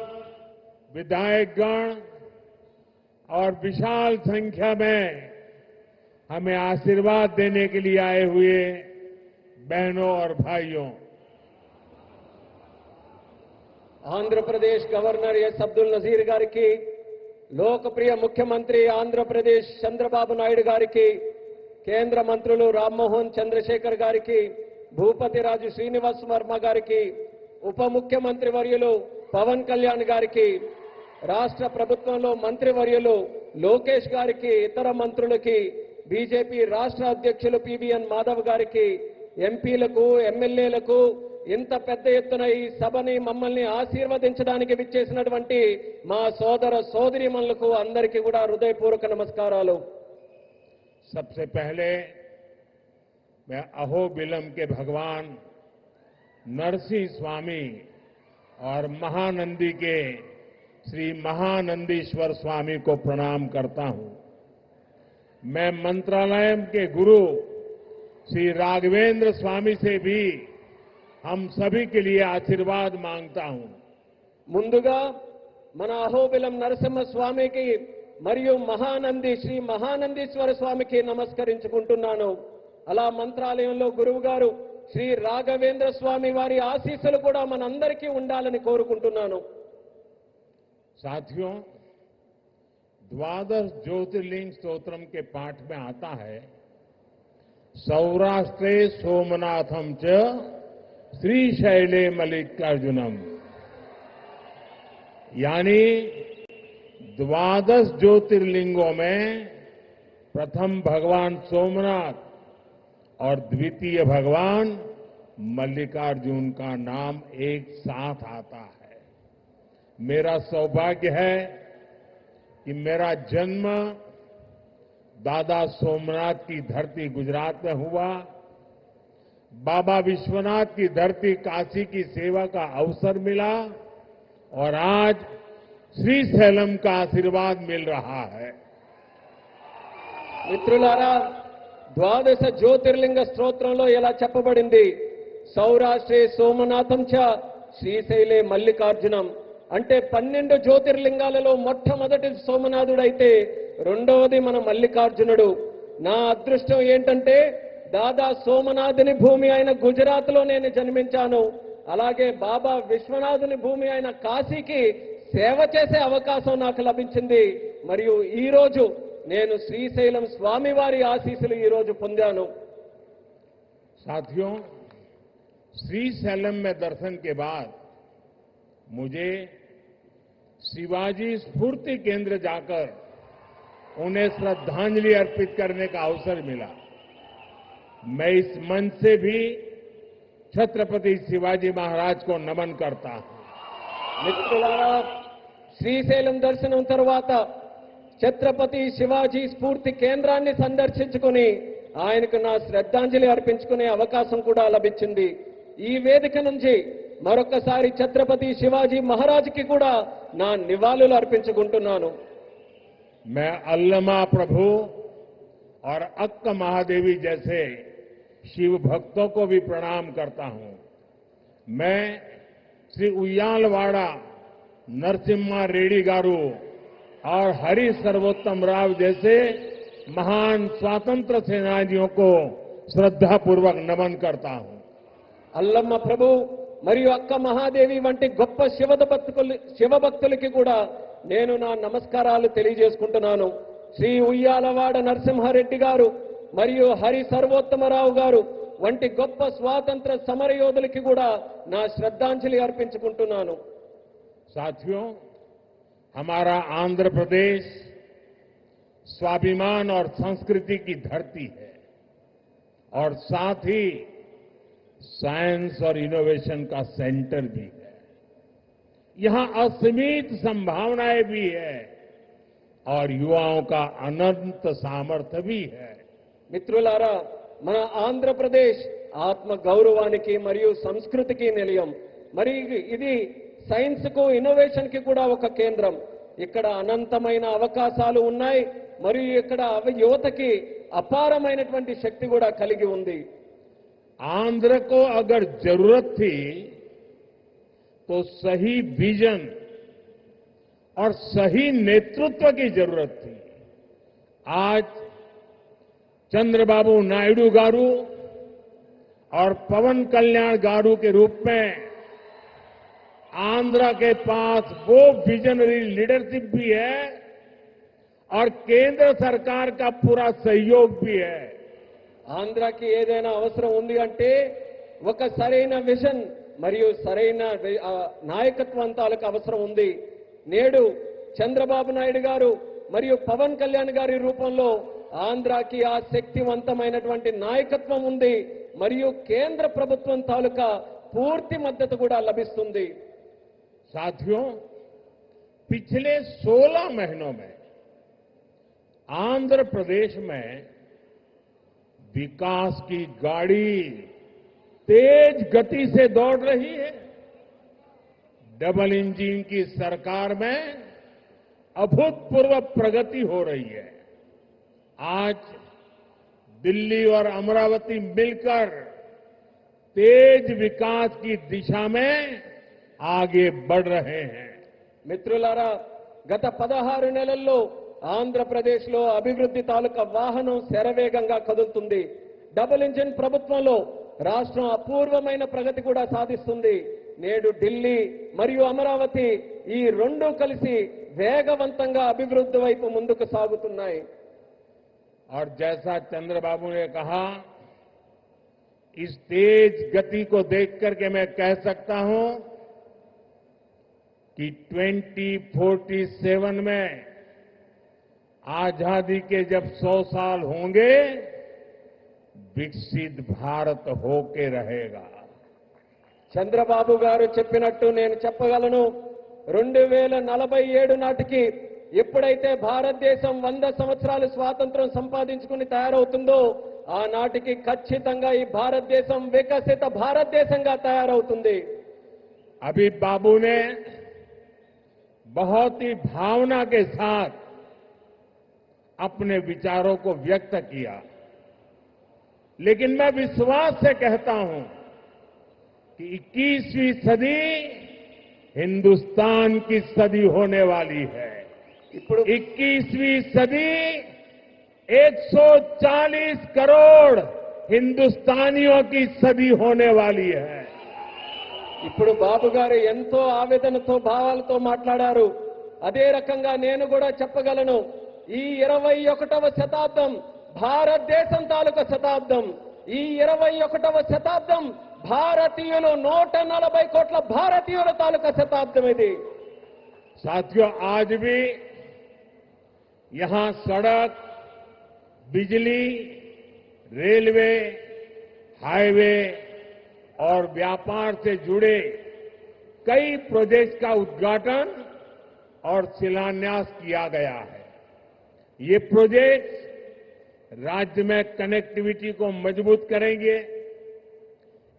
विधायकगण और विशाल संख्या में हमें आशीर्वाद देने के लिए आए हुए बहनों और भाइयों, ఆంధ్రప్రదేశ్ గవర్నర్ ఎస్ అబ్దుల్ నజీర్ గారికి, లోకప్రియ ముఖ్యమంత్రి ఆంధ్రప్రదేశ్ చంద్రబాబు నాయుడు గారికి, కేంద్ర మంత్రులు రామ్మోహన్ చంద్రశేఖర్ గారికి, భూపతి రాజు శ్రీనివాస్ వర్మ గారికి, ఉప ముఖ్యమంత్రి వర్యులు పవన్ కళ్యాణ్ గారికి, రాష్ట్ర ప్రభుత్వంలో మంత్రివర్యులు లోకేష్ గారికి, ఇతర మంత్రులకి, బీజేపీ రాష్ట్ర అధ్యక్షులు పీవీఎన్ మాధవ్ గారికి, ఎంపీలకు, ఎమ్మెల్యేలకు, ఇంత పెద్ద ఎత్తున ఈ సభని మమ్మల్ని ఆశీర్వదించడానికి విచ్చేసినటువంటి మా సోదర సోదరీమణులకు అందరికీ కూడా హృదయపూర్వక నమస్కారాలు. सबसे पहले मैं अहोबिलम के भगवान नरसिंह स्वामी और महानंदी के श्री महानंदीश्वर स्वामी को प्रणाम करता हूं. मैं मंत्रालय के गुरु श्री राघवेंद्र स्वामी से भी हम सभी के लिए आशीर्वाद मांगता हूं. ముందుగా మన అహోబిలం నరసింహ స్వామికి మరియు మహానంది శ్రీ మహానందీశ్వర స్వామికి నమస్కరించుకుంటున్నాను. అలా మంత్రాలయంలో గురువు గారు శ్రీ రాఘవేంద్ర స్వామి వారి ఆశీస్సులు కూడా మనందరికీ ఉండాలని కోరుకుంటున్నాను. साथियों, द्वादश ज्योतिर्लिंग स्तोत्रम के पाठ में आता है, सौराष्ट्रे सोमनाथम च श्रीशैले मल्लिकार्जुनम, यानी द्वादश ज्योतिर्लिंगों में प्रथम भगवान सोमनाथ और द्वितीय भगवान मल्लिकार्जुन का नाम एक साथ आता है. मेरा सौभाग्य है कि मेरा जन्म दादा सोमनाथ की धरती गुजरात में हुआ, बाबा विश्वनाथ की धरती काशी की सेवा का अवसर मिला और आज श्रीशैलम का आशीर्वाद मिल रहा है. మిత్రులారా, ద్వాదశ జ్యోతిర్లింగ స్తోత్రంలో ఇలా చెప్పబడింది, సౌరాష్ట్రే సోమనాథం చ శ్రీశైలే మల్లికార్జునం. అంటే 12 జ్యోతిర్లింగాలలో మొట్టమొదటి సోమనాథుడైతే రెండవది మన మల్లికార్జునుడు. నా అదృష్టం ఏంటంటే దాదా సోమనాథుని భూమి అయిన గుజరాత్లో నేను జన్మించాను. అలాగే బాబా విశ్వనాథుని భూమి అయిన కాశీకి సేవ చేసే అవకాశం నాకు లభించింది. మరియు ఈ రోజు నేను శ్రీశైలం స్వామివారి ఆశీస్సులు ఈ రోజు పొందాను. साथियों, श्रीशैलम में दर्शन के बाद मुझे शिवाजी स्फूर्ति केंद्र जाकर उन्हें श्रद्धांजलि अर्पित करने का अवसर मिला. मैं इस मंच से भी छत्रपति शिवाजी महाराज को नमन करता हूं. మిత్రులారా, శ్రీశైలం దర్శనం తర్వాత ఛత్రపతి శివాజీ స్ఫూర్తి కేంద్రాన్ని సందర్శించుకుని ఆయనకు నా శ్రద్ధాంజలి అర్పించుకునే అవకాశం కూడా లభించింది. ఈ వేదిక నుంచి మరొకసారి ఛత్రపతి శివాజీ మహారాజ్కి కూడా నా నివాళులు అర్పించుకుంటున్నాను. मैं अल्लमा प्रभु और अक्क महादेवी जैसे शिव भक्तों को भी प्रणाम करता हूं. मैं श्री उయ్యాలవాడ नरसिम्हा रेड्डी गारू और हरि सर्वोत्तम राव जैसे महान स्वतंत्र सेनानियों को श्रद्धापूर्वक नमन करता हूं. అల్లమ్మ ప్రభు మరియు అక్క మహాదేవి వంటి గొప్ప శివభక్తులకి కూడా నేను నా నమస్కారాలు తెలియజేసుకుంటున్నాను. శ్రీ ఉయ్యాలవాడ నరసింహారెడ్డి గారు మరియు హరి సర్వోత్తమరావు గారు వంటి గొప్ప స్వాతంత్ర సమరయోధులకి కూడా నా శ్రద్ధాంజలి అర్పించుకుంటున్నాను. साथियों, हमारा आंध्र प्रदेश स्वाभिमान और संस्कृति की धरती है और साथ ही साइंस और इनोवेशन का सेंटर भी है। यहां असीमित संभावनाएं भी है और युवाओं का अनंत सामर्थ्य भी है। మిత్రులారా, మన ఆంధ్రప్రదేశ్ ఆత్మ గౌరవానికి మరియు సంస్కృతికి నిలయం. మరి ఇది సైన్స్ కు ఇన్నోవేషన్ కి కూడా ఒక కేంద్రం. ఇక్కడ అనంతమైన అవకాశాలు ఉన్నాయి మరియు ఇక్కడ యువతకి అపారమైనటువంటి శక్తి కూడా కలిగి ఉంది. आंध्र को अगर जरूरत थी तो सही विजन और सही नेतृत्व की जरूरत थी। आज चंद्रबाबू नायडू गारू और पवन कल्याण गारू के रूप में आंध्र के पास वो विजनरी लीडरशिप भी है और केंद्र सरकार का पूरा सहयोग भी है। ఆంధ్రాకి ఏదైనా అవసరం ఉంది అంటే ఒక సరైన విజన్ మరియు సరైన నాయకత్వం తాలూకు అవసరం ఉంది. నేడు చంద్రబాబు నాయుడు గారు మరియు పవన్ కళ్యాణ్ గారి రూపంలో ఆంధ్రాకి ఆ శక్తివంతమైనటువంటి నాయకత్వం ఉంది మరియు కేంద్ర ప్రభుత్వం తాలూకా పూర్తి మద్దతు కూడా లభిస్తుంది. साथियों, पिछले 16 महीनों में आंध्र प्रदेश में विकास की गाड़ी तेज गति से दौड़ रही है। डबल इंजन की सरकार में अभूतपूर्व प्रगति हो रही है। आज दिल्ली और अमरावती मिलकर तेज विकास की दिशा में आगे बढ़ रहे हैं। మిత్రులారా, గత 16 నెలల్లో ఆంధ్రప్రదేశ్లో అభివృద్ధి తాలూకా వాహనం శరవేగంగా కదులుతుంది. డబుల్ ఇంజిన్ ప్రభుత్వంలో రాష్ట్రం అపూర్వమైన ప్రగతి కూడా సాధిస్తుంది. నేడు ఢిల్లీ మరియు అమరావతి ఈ రెండు కలిసి వేగవంతంగా అభివృద్ధి వైపు ముందుకు సాగుతున్నాయి. और जैसा चंद्रबाबू ने कहा, इस तेज गति को देख करके मैं कह सकता हूं कि 2047 में आजादी के जब 100 साल होंगे, विकसित भारत होके रहेगा। చంద్రబాబు గారు చెప్పినట్టు నేను చెప్పగలను. 2047 నాటికి ఎప్పుడైతే భారతదేశం 100 సంవత్సరాలు స్వాతంత్రం సంపాదించుకుని తయారవుతుందో ఆనాటికి ఖచ్చితంగా ఈ భారతదేశం వికసిత భారతదేశంగా తయారవుతుంది. अभी बाबू ने बहुत ही भावना के साथ अपने विचारों को व्यक्त किया, लेकिन मैं विश्वास से कहता हूं कि 21वीं सदी हिंदुस्तान की सदी होने वाली है। 21वीं सदी 140 करोड़ हिंदुस्तानियों की सदी होने वाली है। ఇప్పుడు బాబు గారు ఎంతో ఆవేదనతో భావాలతో మాట్లాడారు. అదే రకంగా నేను కూడా చెప్పగలను, ఈ 21వ శతాబ్దం భారతదేశం తాలూకా శతాబ్దం. ఈ 21వ శతాబ్దం భారతీయులు 140 కోట్ల భారతీయుల తాలూకా శతాబ్దం ఇది. साथियों, आज भी यहां सड़क, बिजली, रेलवे, हाईवे और व्यापार से जुड़े कई प्रोजेक्ट्स का उद्घाटन और शिलान्यास किया गया है। ये प्रोजेक्ट्स राज्य में कनेक्टिविटी को मजबूत करेंगे,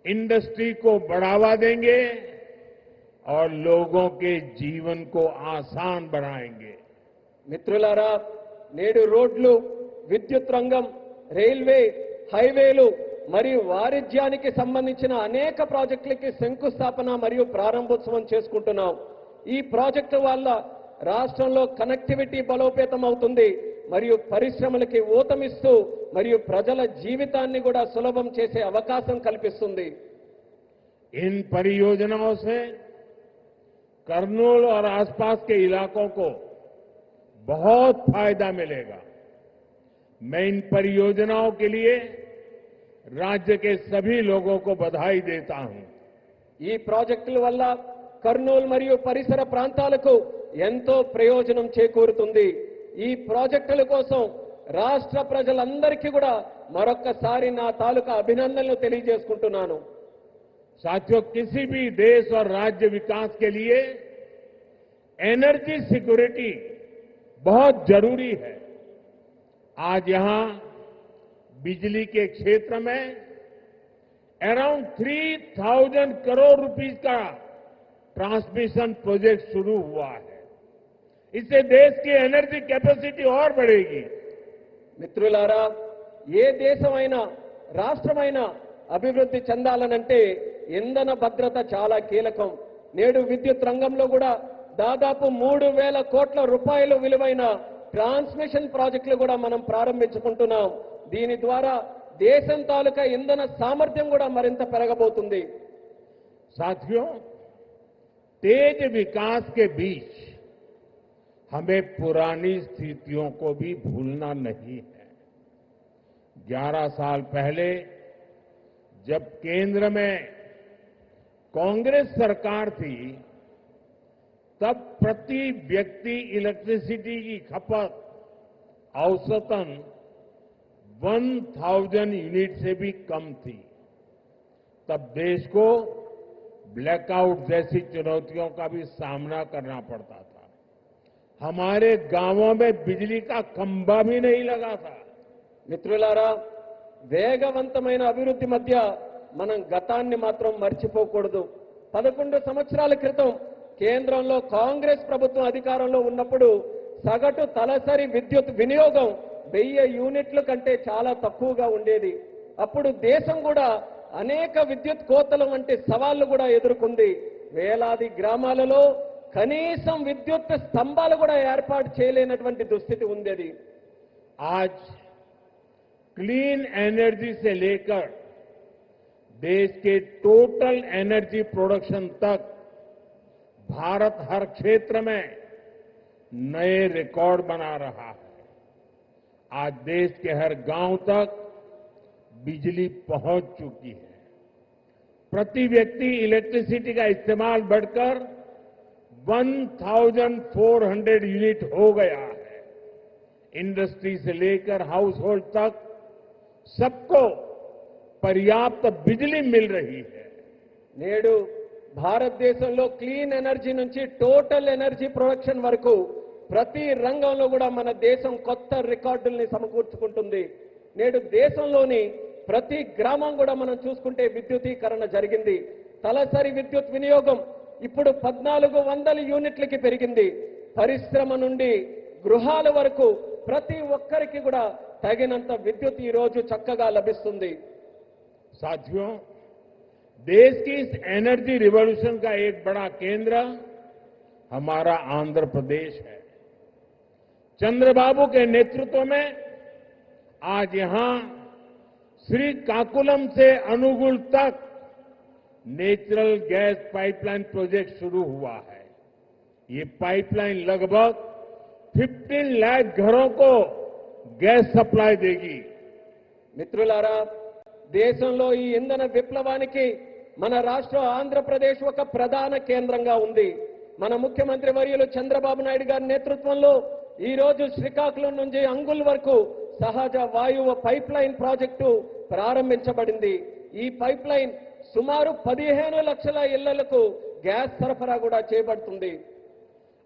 इंडस्ट्री को बढ़ावा देंगे और लोगों के जीवन को आसान बनाएंगे। మిత్రులారా, నేడు రోడ్లు, విద్యుత్ రంగం, రైల్వే, హైవేలు మరియు వాణిజ్యానికి సంబంధించిన అనేక ప్రాజెక్టులకి శంకుస్థాపన మరియు ప్రారంభోత్సవం చేసుకుంటున్నాం. ఈ ప్రాజెక్టు వల్ల రాష్ట్రంలో కనెక్టివిటీ బలోపేతం అవుతుంది మరియు పరిశ్రమలకి ఊతమిస్తూ మరియు ప్రజల జీవితాన్ని కూడా సులభం చేసే అవకాశం కల్పిస్తుంది. इन परियोजनाओं से करनूल और आसपास के इलाकों को बहुत फायदा मिलेगा। मैं इन परियोजनाओं के लिए राज्य के सभी लोगों को बधाई देता हूं। ఈ ప్రాజెక్టుల వల్ల కర్నూలు మరియు పరిసర ప్రాంతాలకు ఎంతో ప్రయోజనం చేకూరుతుంది. ఈ ప్రాజెక్టుల కోసం రాష్ట్ర ప్రజలందరికీ కూడా మరొక్కసారి నా తాలూకా అభినందనలు తెలియజేసుకుంటున్నాను. साथियों, किसी भी देश और राज्य विकास के लिए एनर्जी सिक्योरिटी बहुत जरूरी है। आज यहां बिजली के क्षेत्र में अराउंड 3000 करोड़ रुपीस का ट्रांसमिशन प्रोजेक्ट शुरू हुआ है। इससे देश की एनर्जी कैपेसिटी और बढ़ेगी। మిత్రులారా, ఏ దేశమైనా రాష్ట్రమైనా అభివృద్ధి చెందాలనంటే ఇంధన భద్రత చాలా కీలకం. నేడు విద్యుత్ రంగంలో కూడా దాదాపు 3000 కోట్ల రూపాయల విలువైన ట్రాన్స్మిషన్ ప్రాజెక్టులు కూడా మనం ప్రారంభించుకుంటున్నాం. దీని ద్వారా దేశం తాలూకా ఇంధన సామర్థ్యం కూడా మరింత పెరగబోతుంది. साथियों, तेज विकास के बीच हमें पुरानी स्थितियों को भी भूलना नहीं है। 11 साल पहले जब केंद्र में कांग्रेस सरकार थी, तब प्रति व्यक्ति इलेक्ट्रिसिटी की खपत औसतन 1000 यूनिट से भी कम थी। तब देश को ब्लैकआउट जैसी चुनौतियों का भी सामना करना पड़ता था। हमारे गांवों में बिजली का खंभा भी नहीं लगा था। మిత్రులారా, వేగవంతమైన అభివృద్ధి మధ్య మనం గతాన్ని మాత్రం మర్చిపోకూడదు. 11 సంవత్సరాల క్రితం కేంద్రంలో కాంగ్రెస్ ప్రభుత్వం అధికారంలో ఉన్నప్పుడు సగటు తలసరి విద్యుత్ వినియోగం 1000 యూనిట్ల కంటే చాలా తక్కువగా ఉండేది. అప్పుడు దేశం కూడా అనేక విద్యుత్ కోతలు వంటి సవాళ్లు కూడా ఎదుర్కొంది. వేలాది గ్రామాలలో కనీసం విద్యుత్ స్తంభాలు కూడా ఏర్పాటు చేయలేనటువంటి దుస్థితి ఉండేది. आज क्लीन एनर्जी से लेकर देश के टोटल एनर्जी प्रोडक्शन तक भारत हर क्षेत्र में नए रिकॉर्ड बना रहा है। आज देश के हर गांव तक बिजली पहुंच चुकी है। प्रति व्यक्ति इलेक्ट्रिसिटी का इस्तेमाल बढ़कर 1400 यूनिट हो गया है। इंडस्ट्री से लेकर हाउस होल्ड तक सबको पर्याप्त बिजली मिल रही है। నేడు భారతదేశంలో క్లీన్ ఎనర్జీ నుంచి టోటల్ ఎనర్జీ ప్రొడక్షన్ వరకు ప్రతి రంగంలో కూడా మన దేశం కొత్త రికార్డుల్ని సమకూర్చుకుంటుంది. నేడు దేశంలోని ప్రతి గ్రామం కూడా మనం చూసుకుంటే విద్యుదీకరణ జరిగింది. తలసరి విద్యుత్ వినియోగం ఇప్పుడు 1400 యూనిట్లకి పెరిగింది. పరిశ్రమ నుండి గృహాల వరకు ప్రతి ఒక్కరికి కూడా తగినంత విద్యుత్ ఈ రోజు చక్కగా లభిస్తుంది. साथियों, देश की इस एनर्जी रिवॉल्यूशन का एक बड़ा केंद्र हमारा आंध्र प्रदेश है। चंद्रबाबू के नेतृत्व में आज यहां श्रीकाकुलम से अनुगुल तक नेचुरल गैस पाइपलाइन प्रोजेक्ट शुरू हुआ है। ये पाइपलाइन लगभग 15 लाख घरों को गैस सप्लाई देगी। మిత్రులారా, దేశంలో ఈ ఇంధన విప్లవానికి మన రాష్ట్రం ఆంధ్రప్రదేశ్ ఒక ప్రధాన కేంద్రంగా ఉంది. మన ముఖ్యమంత్రి వర్యులు చంద్రబాబు నాయుడు గారి నేతృత్వంలో ఈ రోజు శ్రీకాకుళం నుంచి అంగుల్ వరకు సహజ వాయువు పైప్ లైన్ ప్రాజెక్టు ప్రారంభించబడింది. ఈ పైప్ లైన్ సుమారు 15 లక్షల ఇళ్లకు గ్యాస్ సరఫరా కూడా చేయబడుతుంది.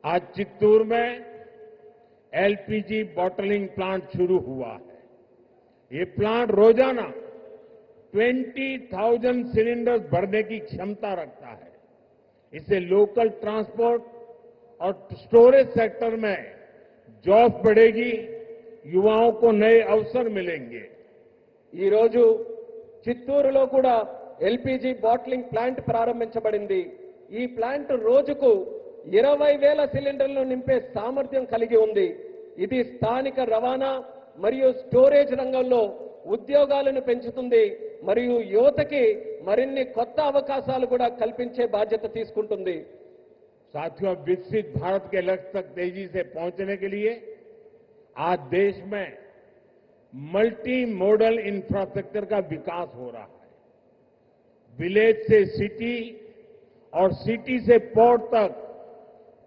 आज चित्तूर में एलपीजी बॉटलिंग प्लांट शुरू हुआ है। ये प्लांट रोजाना 20,000 सिलेंडर भरने की क्षमता रखता है। इससे लोकल ट्रांसपोर्ट और स्टोरेज सेक्टर में जॉब बढ़ेगी, युवाओं को नए अवसर मिलेंगे। ఈ రోజు చిత్తూరులో కూడా ఎల్పీజీ బాటిలింగ్ ప్లాంట్ ప్రారంభించబడింది. ఈ ప్లాంట్ రోజుకు 20,000 సిలిండర్లను నింపే సామర్థ్యం కలిగి ఉంది. ఇది స్థానిక రవాణా మరియు స్టోరేజ్ రంగంలో ఉద్యోగాలను పెంచుతుంది మరియు యువతకి మరిన్ని కొత్త అవకాశాలు కూడా కల్పించే బాధ్యత తీసుకుంటుంది. साथियों, विकसित भारत के लक्ष्य तक तेजी से पहुंचने के लिए आज देश में मल्टी मॉडल इंफ्रास्ट्रक्चर का विकास हो रहा है। विलेज से सिटी और सिटी से पोर्ट तक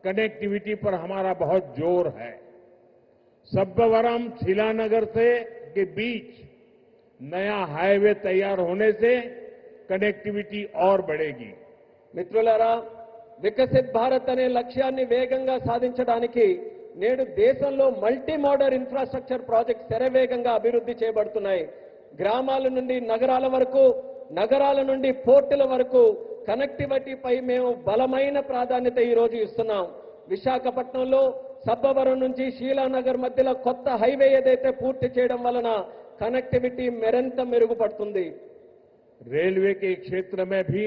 कनेक्टिविटी पर हमारा बहुत जोर है। सब्बवरम शिलानगर से के बीच नया हाईवे तैयार होने से कनेक्टिविटी और बढ़ेगी। మిత్రులారా, వికసిత్ భారత్ అనే లక్ష్యాన్ని వేగంగా సాధించడానికి నేడు దేశంలో మల్టీ మోడల్ ఇన్ఫ్రాస్ట్రక్చర్ ప్రాజెక్ట్స్ శరవేగంగా అభివృద్ధి చేయబడుతున్నాయి. గ్రామాల నుండి నగరాల వరకు, నగరాల నుండి పోర్టుల వరకు కనెక్టివిటీపై మేము బలమైన ప్రాధాన్యత ఈ రోజు ఇస్తున్నాం. విశాఖపట్నంలో సబ్బవరం నుంచి శీలానగర్ మధ్యలో కొత్త హైవే ఏదైతే పూర్తి చేయడం వలన కనెక్టివిటీ మరింత మెరుగుపడుతుంది. रेलवे के क्षेत्र में भी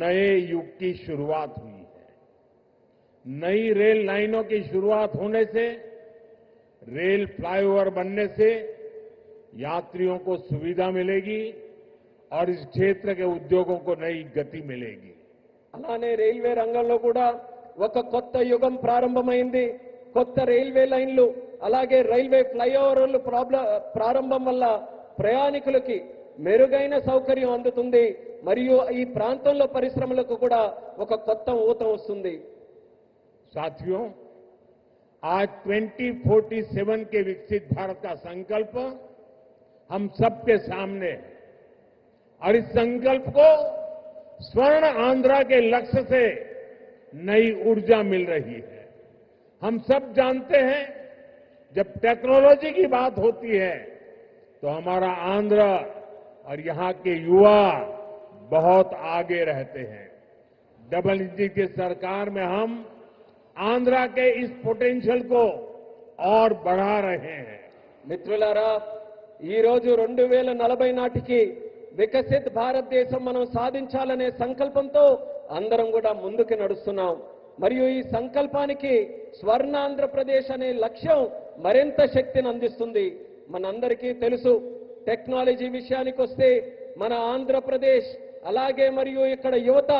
नए युग की शुरुआत हुई है। नई रेल लाइनों की शुरुआत होने से, रेल फ्लाईओवर बनने से यात्रियों को सुविधा मिलेगी और इस क्षेत्र के उद्योगों को नई गति मिलेगी। అలానే రైల్వే రంగంలో కూడా ఒక కొత్త యుగం ప్రారంభమైంది. కొత్త రైల్వే లైన్లు, అలాగే రైల్వే ఫ్లైఓవర్లు ప్రారంభం వల్ల ప్రయాణికులకి మెరుగైన సౌకర్యం అందుతుంది. మరియు ఈ ప్రాంతంలో పరిశ్రమలకు కూడా ఒక కొత్త ఊతం వస్తుంది. साथियों, आज 2047 के विकसित भारत का संकल्प हम सबके सामने है और इस संकल्प को स्वर्ण आंध्रा के लक्ष्य से नई ऊर्जा मिल रही है। हम सब जानते हैं, जब टेक्नोलॉजी की बात होती है तो हमारा आंध्र और यहां के युवा बहुत आगे रहते हैं। डबल इंजन की सरकार में हम आंध्रा के इस पोटेंशियल को और बढ़ा रहे हैं। మిత్రులారా, ఈ రోజు 2040 నాటికి వికసిత్ భారతదేశం మనం సాధించాలనే సంకల్పంతో అందరం కూడా ముందుకు నడుస్తున్నాం. మరియు ఈ సంకల్పానికి స్వర్ణాంధ్రప్రదేశ్ అనే లక్ష్యం మరింత శక్తిని అందిస్తుంది. మనందరికీ తెలుసు, టెక్నాలజీ విషయానికి వస్తే మన ఆంధ్రప్రదేశ్ అలాగే మరియు ఇక్కడ యువత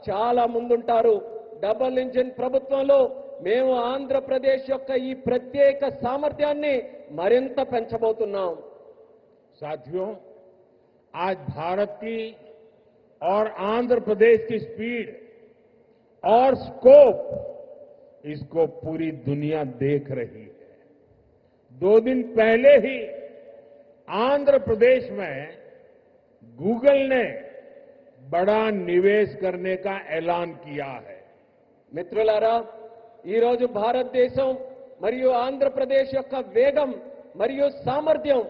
చాలా ముందుంటారు. డబుల్ ఇంజిన్ ప్రభుత్వంలో మేము ఆంధ్రప్రదేశ్ యొక్క ఈ ప్రత్యేక సామర్థ్యాన్ని మరింత పెంచబోతున్నాం. साथियों, आज भारत की और आंध्र प्रदेश की स्पीड और स्कोप, इसको पूरी दुनिया देख रही है। 2 दिन पहले ही आंध्र प्रदेश में गूगल ने बड़ा निवेश करने का ऐलान किया है। మిత్రులారా, ఈ రోజు భారతదేశం మరియు ఆంధ్రప్రదేశ్ యొక్క వేగం మరియు సామర్థ్యం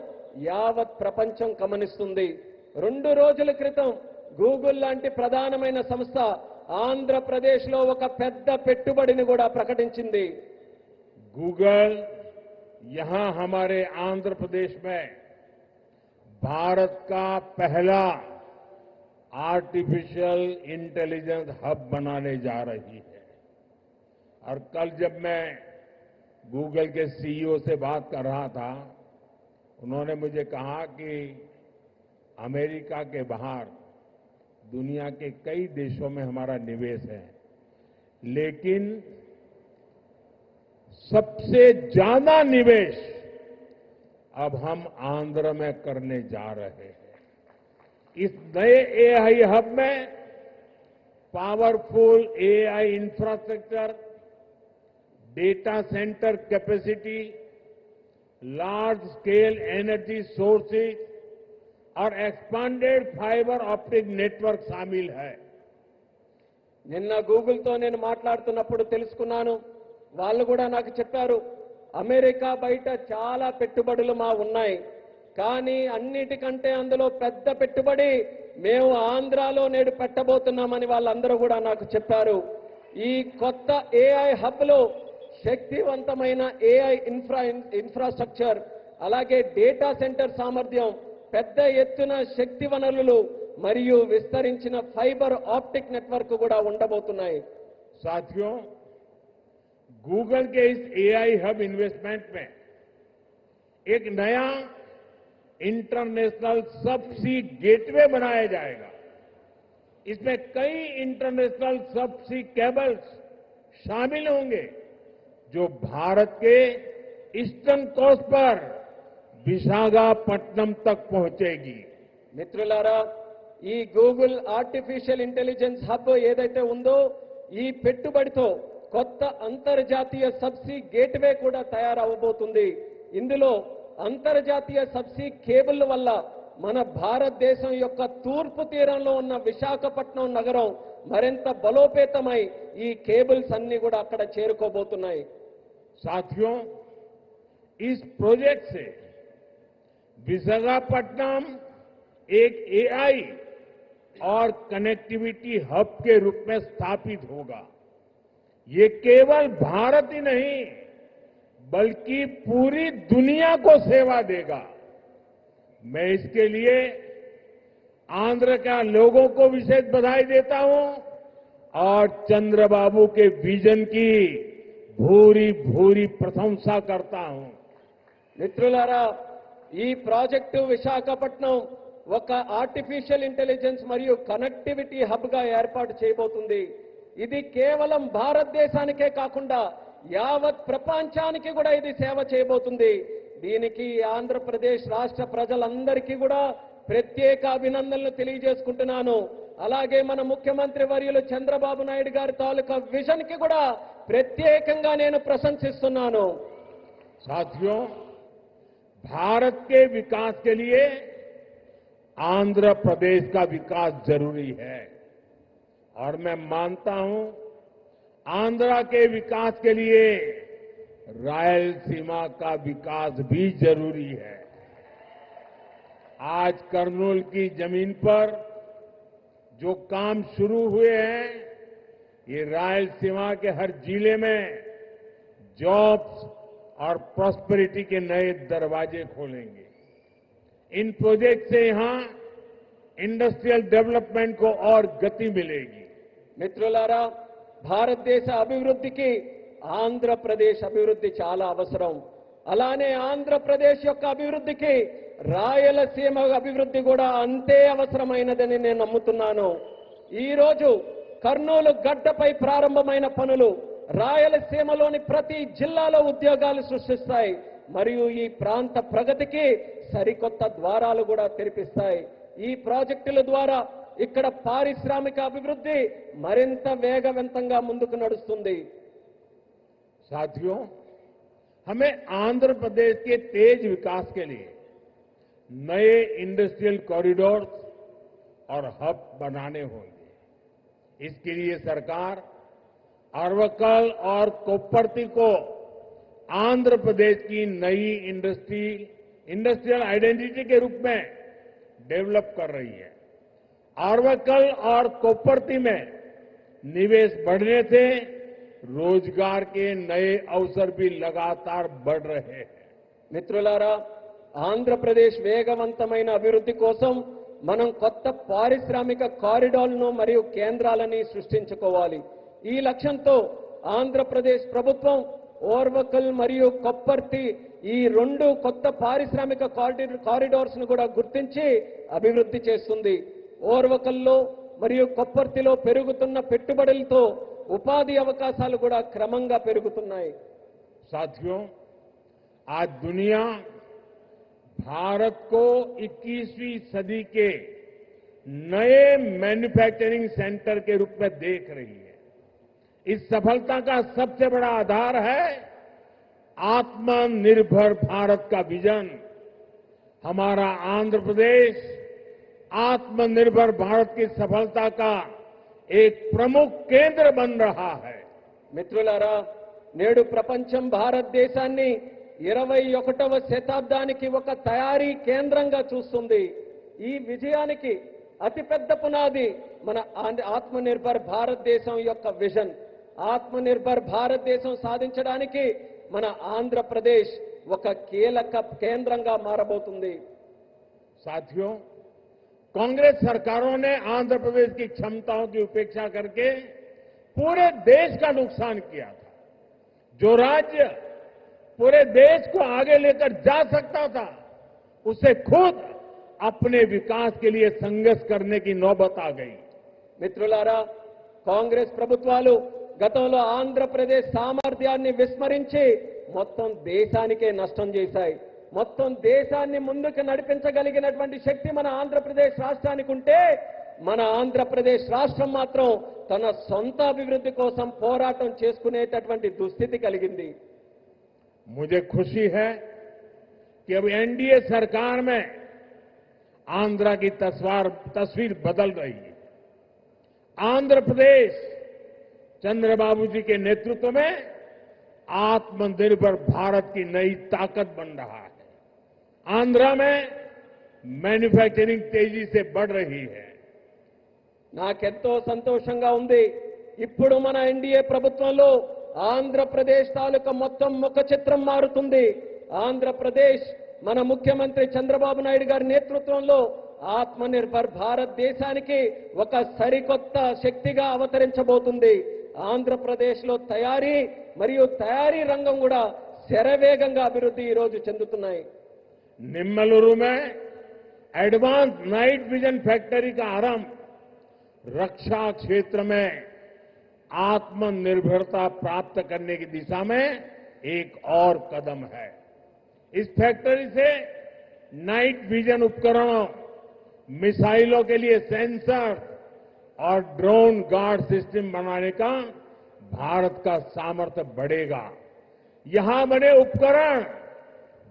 యావత్ ప్రపంచం గమనిస్తుంది. 2 రోజుల క్రితం గూగుల్ లాంటి ప్రధానమైన సంస్థ ఆంధ్రప్రదేశ్లో ఒక పెద్ద పెట్టుబడిని కూడా ప్రకటించింది. गूगल यहां हमारे आंध्र प्रदेश में भारत का पहला आर्टिफिशियल इंटेलिजेंस हब बनाने जा रही है। और कल जब मैं गूगल के सीईओ से बात कर रहा था, उन्होंने मुझे कहा कि अमेरिका के बाहर दुनिया के कई देशों में हमारा निवेश है, लेकिन सबसे ज्यादा निवेश अब हम आंध्र में करने जा रहे हैं। इस नए एआई हब में powerful AI infrastructure, data centre capacity, large scale energy sources और एक्सपांडेड फाइबर ऑप्टिक नेटवर्क शामिल है। నిన్న గూగుల్తో నేను మాట్లాడుతున్నప్పుడు తెలుసుకున్నాను. వాళ్ళు కూడా నాకు చెప్పారు, అమెరికా బయట చాలా పెట్టుబడులు మా ఉన్నాయి, కానీ అన్నిటికంటే అందులో పెద్ద పెట్టుబడి మేము ఆంధ్రాలో నేడు పెట్టబోతున్నామని వాళ్ళందరూ కూడా నాకు చెప్పారు. ఈ కొత్త ఏఐ హబ్లో శక్తివంతమైన ఏఐ ఇన్ఫ్రాస్ట్రక్చర్, అలాగే డేటా సెంటర్ సామర్థ్యం, పెద్ద ఎత్తున శక్తి వనరులు మరియు విస్తరించిన ఫైబర్ ఆప్టిక్ నెట్వర్క్ కూడా ఉండబోతున్నాయి. साथियों, गूगल के इस एआई हब इन्वेस्टमेंट में एक नया इंटरनेशनल सबसी गेटवे बनाया जाएगा। इसमें कई इंटरनेशनल सबसी केबल्स शामिल होंगे जो भारत के ईस्टर्न कोस्ट पर विशाखापट्टनम तक पहुंचेगी। మిత్రులారా, ఈ గూగుల్ ఆర్టిఫిషియల్ ఇంటెలిజెన్స్ హబ్ ఏదైతే ఉందో, ఈ పెట్టుబడితో కొత్త అంతర్జాతీయ సబ్సీ గేట్వే కూడా తయారవబోతుంది. ఇందులో అంతర్జాతీయ సబ్సీ కేబుల్ వల్ల మన భారతదేశం యొక్క తూర్పు తీరంలో ఉన్న విశాఖపట్నం నగరం మరింత బలోపేతమై ఈ కేబుల్స్ అన్ని కూడా అక్కడ చేరుకోబోతున్నాయి. साथियों, इस प्रोजेक्ट से विशाखापट्टनम एक एआई और कनेक्टिविटी हब के रूप में स्थापित होगा. ये केवल भारत ही नहीं बल्कि पूरी दुनिया को सेवा देगा. मैं इसके लिए आंध्र के लोगों को विशेष बधाई देता हूं और चंद्रबाबू के विजन की भूरी भूरी प्रशंसा करता हूं. మిత్రులారా, ఈ ప్రాజెక్టు విశాఖపట్నం ఒక ఆర్టిఫిషియల్ ఇంటెలిజెన్స్ మరియు కనెక్టివిటీ హబ్ గా ఏర్పాటు చేయబోతుంది. ఇది కేవలం భారతదేశానికే కాకుండా యావత్ ప్రపంచానికి కూడా ఇది సేవ చేయబోతుంది. దీనికి ఆంధ్రప్రదేశ్ రాష్ట్ర ప్రజలందరికీ కూడా ప్రత్యేక అభినందనలు తెలియజేసుకుంటున్నాను. అలాగే మన ముఖ్యమంత్రి వర్యులు చంద్రబాబు నాయుడు గారి తాలూకా విజన్ కి కూడా ప్రత్యేకంగా నేను ప్రశంసిస్తున్నాను. साथियों, भारत के विकास के लिए आंध्र प्रदेश का विकास जरूरी है और मैं मानता हूं आंध्र के विकास के लिए रायलसीमा का विकास भी जरूरी है. आज करनूल की जमीन पर जो काम शुरू हुए हैं, ये रायलसीमा के हर जिले में जॉब्स और प्रॉस्पेरिटी के नए दरवाजे खोलेंगे. इन प्रोजेक्ट से यहां इंडस्ट्रियल डेवलपमेंट को और गति मिलेगी. మిత్రులారా, భారతదేశ అభివృద్ధికి ఆంధ్రప్రదేశ్ అభివృద్ధి చాలా అవసరం. అలానే ఆంధ్రప్రదేశ్ యొక్క అభివృద్ధికి రాయలసీమ అభివృద్ధి కూడా అంతే అవసరమైనదని నేను నమ్ముతున్నాను. ఈ రోజు కర్నూలు గడ్డపై ప్రారంభమైన పనులు రాయలసీమలోని ప్రతి జిల్లాలో ఉద్యోగాలు సృష్టిస్తాయి మరియు ఈ ప్రాంత ప్రగతికి సరికొత్త ద్వారాలు కూడా తెరిపిస్తాయి. ఈ ప్రాజెక్టుల ద్వారా ఇక్కడ పారిశ్రామిక అభివృద్ధి మరింత వేగవంతంగా ముందుకు నడుస్తుంది. साथियों, हमें आंध्र प्रदेश के तेज विकास के लिए नए इंडस्ट्रियल कॉरिडोर और हब बनाने होंगे. इसके लिए सरकार अरवक्कल और कोप्परती को आंध्र प्रदेश की नई इंडस्ट्रियल आइडेंटिटी के रूप में डेवलप कर रही है. अरवक्कल और कोप्परती में निवेश बढ़ने से रोजगार के नए अवसर भी लगातार बढ़ रहे हैं. మిత్రులారా, ఆంధ్రప్రదేశ్ వేగవంతమైన అభివృద్ధి కోసం మనం కొత్త పారిశ్రామిక కారిడార్లను మరియు కేంద్రాలని సృష్టించుకోవాలి. ఈ లక్ష్యంతో ఆంధ్రప్రదేశ్ ప్రభుత్వం ఓర్వకల్ మరియు కొప్పర్తి ఈ రెండు కొత్త పారిశ్రామిక కారిడార్స్ ను కూడా గుర్తించి అభివృద్ధి చేస్తుంది. ఓర్వకల్లో మరియు కొప్పర్తిలో పెరుగుతున్న పెట్టుబడులతో ఉపాధి అవకాశాలు కూడా క్రమంగా పెరుగుతున్నాయి. साथियों, आज दुनिया भारत को 21वीं सदी के नए मैन्युफैक्चरिंग सेंटर के रूप में देख रही है. इस सफलता का सबसे बड़ा आधार है आत्मनिर्भर भारत का विजन. हमारा आंध्र प्रदेश आत्मनिर्भर भारत की सफलता का एक प्रमुख केंद्र बन रहा है. మిత్రులారా, నేడు ప్రపంచం భారతదేశాన్ని 21వ శతాబ్దానికి ఒక తయారీ కేంద్రంగా చూస్తుంది. ఈ విజయానికి అతిపెద్ద పునాది మన ఆత్మనిర్భర్ భారతదేశం యొక్క విజన్. ఆత్మనిర్భర్ భారతదేశం సాధించడానికి మన ఆంధ్రప్రదేశ్ ఒక కీలక కేంద్రంగా మారబోతుంది. साथियों, कांग्रेस सरकारों ने आंध्र प्रदेश की क्षमताओं की उपेक्षा करके पूरे देश का नुकसान किया था. जो राज्य पूरे देश को आगे लेकर जा सकता था, उसे खुद अपने विकास के लिए संघर्ष करने की नौबत आ गई. మిత్రులారా, కాంగ్రెస్ ప్రభుత్వాలు గతంలో ఆంధ్రప్రదేశ్ సామర్థ్యాన్ని విస్మరించి మొత్తం దేశానికే నష్టం చేశాయి. మొత్తం దేశాన్ని ముందుకు నడిపించగలిగినటువంటి శక్తి మన ఆంధ్రప్రదేశ్ రాష్ట్రానికి ఉంటే, మన ఆంధ్రప్రదేశ్ రాష్ట్రం మాత్రం తన సొంత అభివృద్ధి కోసం పోరాటం చేసుకునేటటువంటి దుస్థితి కలిగింది. मुझे खुशी है कि अब एनडीए सरकार में आंध्रा की तस्वीर बदल रही है। आंध्र प्रदेश चंद्रबाबू जी के नेतृत्व में आत्मनिर्भर भारत की नई ताकत बन रहा है। आंध्रा में मैन्युफैक्चरिंग तेजी से बढ़ रही है। నాకెంతో సంతోషంగా ఉంది. ఇప్పుడు మన ఎన్డీఏ ప్రభుత్వంలో ఆంధ్రప్రదేశ్ తాలూకా మొత్తం ముఖ చిత్రం మారుతుంది. ఆంధ్రప్రదేశ్ మన ముఖ్యమంత్రి చంద్రబాబు నాయుడు గారి నేతృత్వంలో ఆత్మనిర్భర్ భారతదేశానికి ఒక సరికొత్త శక్తిగా అవతరించబోతుంది. ఆంధ్రప్రదేశ్లో తయారీ మరియు తయారీ రంగం కూడా శరవేగంగా అభివృద్ధి ఈ రోజు చెందుతున్నాయి. निम्मलुरु में एडवांस नाइट विजन फैक्ट्री का आरंभ रक्षा क्षेत्र में आत्मनिर्भरता प्राप्त करने की दिशा में एक और कदम है। इस फैक्ट्री से नाइट विजन उपकरणों, मिसाइलों के लिए सेंसर और ड्रोन गार्ड सिस्टम बनाने का भारत का सामर्थ्य बढ़ेगा। यहां बने उपकरण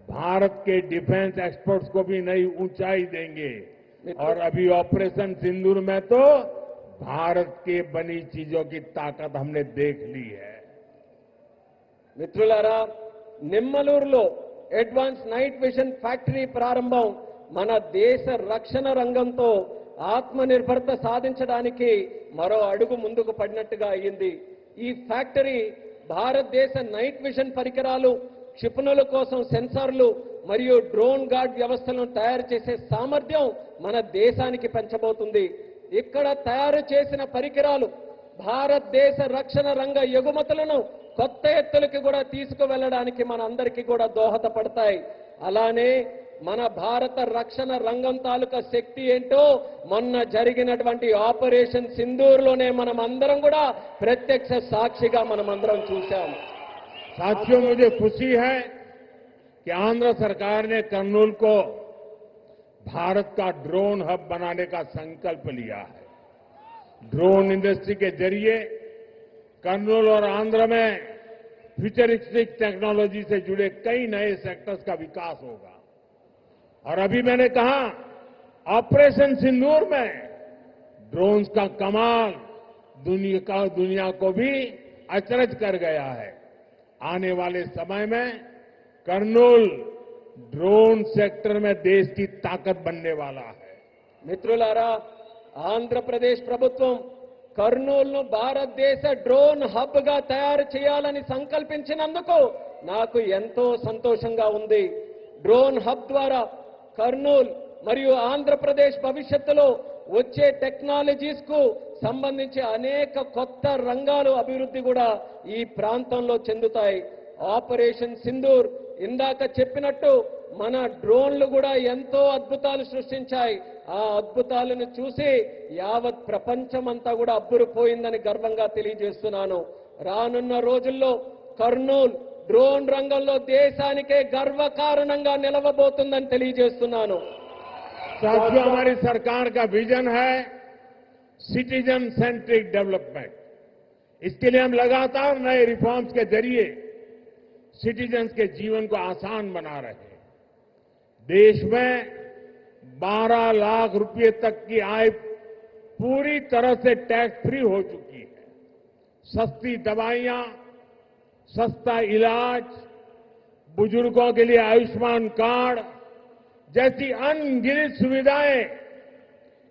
भारत के डिफेंस एक्सपर्ट्स को भी नई ऊंचाई देंगे। और अभी ऑपरेशन सिंदूर में तो भारत के बनी चीजों की ताकत हमने देख ली है। మిత్రులారా, నిమ్మలూరులో అడ్వాన్స్ నైట్ విజన్ ఫ్యాక్టరీ ప్రారంభం మన దేశ రక్షణ రంగంతో ఆత్మనిర్భరత సాధించడానికి మరో అడుగు ముందుకు పడినట్టుగా అయ్యింది. ఈ ఫ్యాక్టరీ భారతదేశ నైట్ విజన్ పరికరాలు, క్షిపణుల కోసం సెన్సార్లు మరియు డ్రోన్ గార్డ్ వ్యవస్థలను తయారు చేసే సామర్థ్యం మన దేశానికి పెంచబోతుంది. ఇక్కడ తయారు చేసిన పరికరాలు భారతదేశ రక్షణ రంగ ఎగుమతులను కొత్త ఎత్తులకి కూడా తీసుకువెళ్ళడానికి మనందరికీ కూడా దోహదపడతాయి. అలానే మన భారత రక్షణ రంగం తాలూకా శక్తి ఏంటో మొన్న జరిగినటువంటి ఆపరేషన్ సింధూర్లోనే మనం అందరం కూడా ప్రత్యక్ష సాక్షిగా మనం అందరం చూశాము. साथियों, मुझे खुशी है कि आंध्र सरकार ने कर्नूल को भारत का ड्रोन हब बनाने का संकल्प लिया है। ड्रोन इंडस्ट्री के जरिए कर्नूल और आंध्र में फ्यूचरिस्टिक टेक्नोलॉजी से जुड़े कई नए सेक्टर्स का विकास होगा। और अभी मैंने कहा, ऑपरेशन सिंदूर में ड्रोन्स का कमाल दुनिया को भी अचरज कर गया है। आने वाले समय में कर्नूल ड्रोन सेक्टर में देश की ताकत बनने वाला है। మిత్రులారా, ఆంధ్రప్రదేశ్ ప్రభుత్వం కర్నూలును భారతదేశ డ్రోన్ హబ్ గా తయారు చేయాలని సంకల్పించినందుకు నాకు ఎంతో సంతోషంగా ఉంది. డ్రోన్ హబ్ ద్వారా కర్నూలు మరియు ఆంధ్రప్రదేశ్ భవిష్యత్తులో వచ్చే టెక్నాలజీస్ కు సంబంధించి అనేక కొత్త రంగాలు అభివృద్ధి కూడా ఈ ప్రాంతంలో చెందుతాయి. ఆపరేషన్ సింధూర్ ఇందాక చెప్పినట్టు మన డ్రోన్లు కూడా ఎంతో అద్భుతాలు సృష్టించాయి. ఆ అద్భుతాలను చూసి యావత్ ప్రపంచమంతా కూడా అబ్బురుపోయిందని గర్వంగా తెలియజేస్తున్నాను. రానున్న రోజుల్లో కర్నూలు డ్రోన్ రంగంలో దేశానికే గర్వకారణంగా నిలవబోతుందని తెలియజేస్తున్నాను. साथियों, हमारी सरकार का विजन है सिटीजन सेंट्रिक डेवलपमेंट। इसके लिए हम लगातार नए रिफॉर्म्स के जरिए सिटीजन्स के जीवन को आसान बना रहे हैं। देश में 12 लाख रुपए तक की आय पूरी तरह से टैक्स फ्री हो चुकी है। सस्ती दवाइयां, सस्ता इलाज, बुजुर्गों के लिए आयुष्मान कार्ड जैसी अनगिनत सुविधाएं,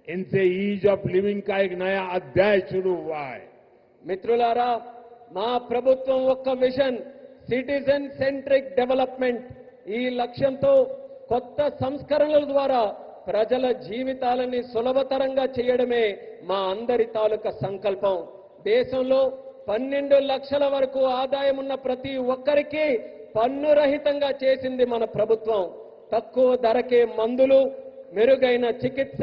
इनसे ईज ऑफ लिविंग का एक नया अध्याय शुरू हुआ है। మిత్రులారా, మా ప్రభుత్వం ఒక్క విజన్ సిటిజన్ సెంట్రిక్ డెవలప్మెంట్ ఈ లక్ష్యంతో కొత్త సంస్కరణల ద్వారా ప్రజల జీవితాలని సులభతరంగా చేయడమే మా అందరి తాలూకా సంకల్పం. దేశంలో 12 లక్షల వరకు ఆదాయం ఉన్న ప్రతి ఒక్కరికి పన్ను రహితంగా చేసింది మన ప్రభుత్వం. తక్కువ ధరకే మందులు, మెరుగైన చికిత్స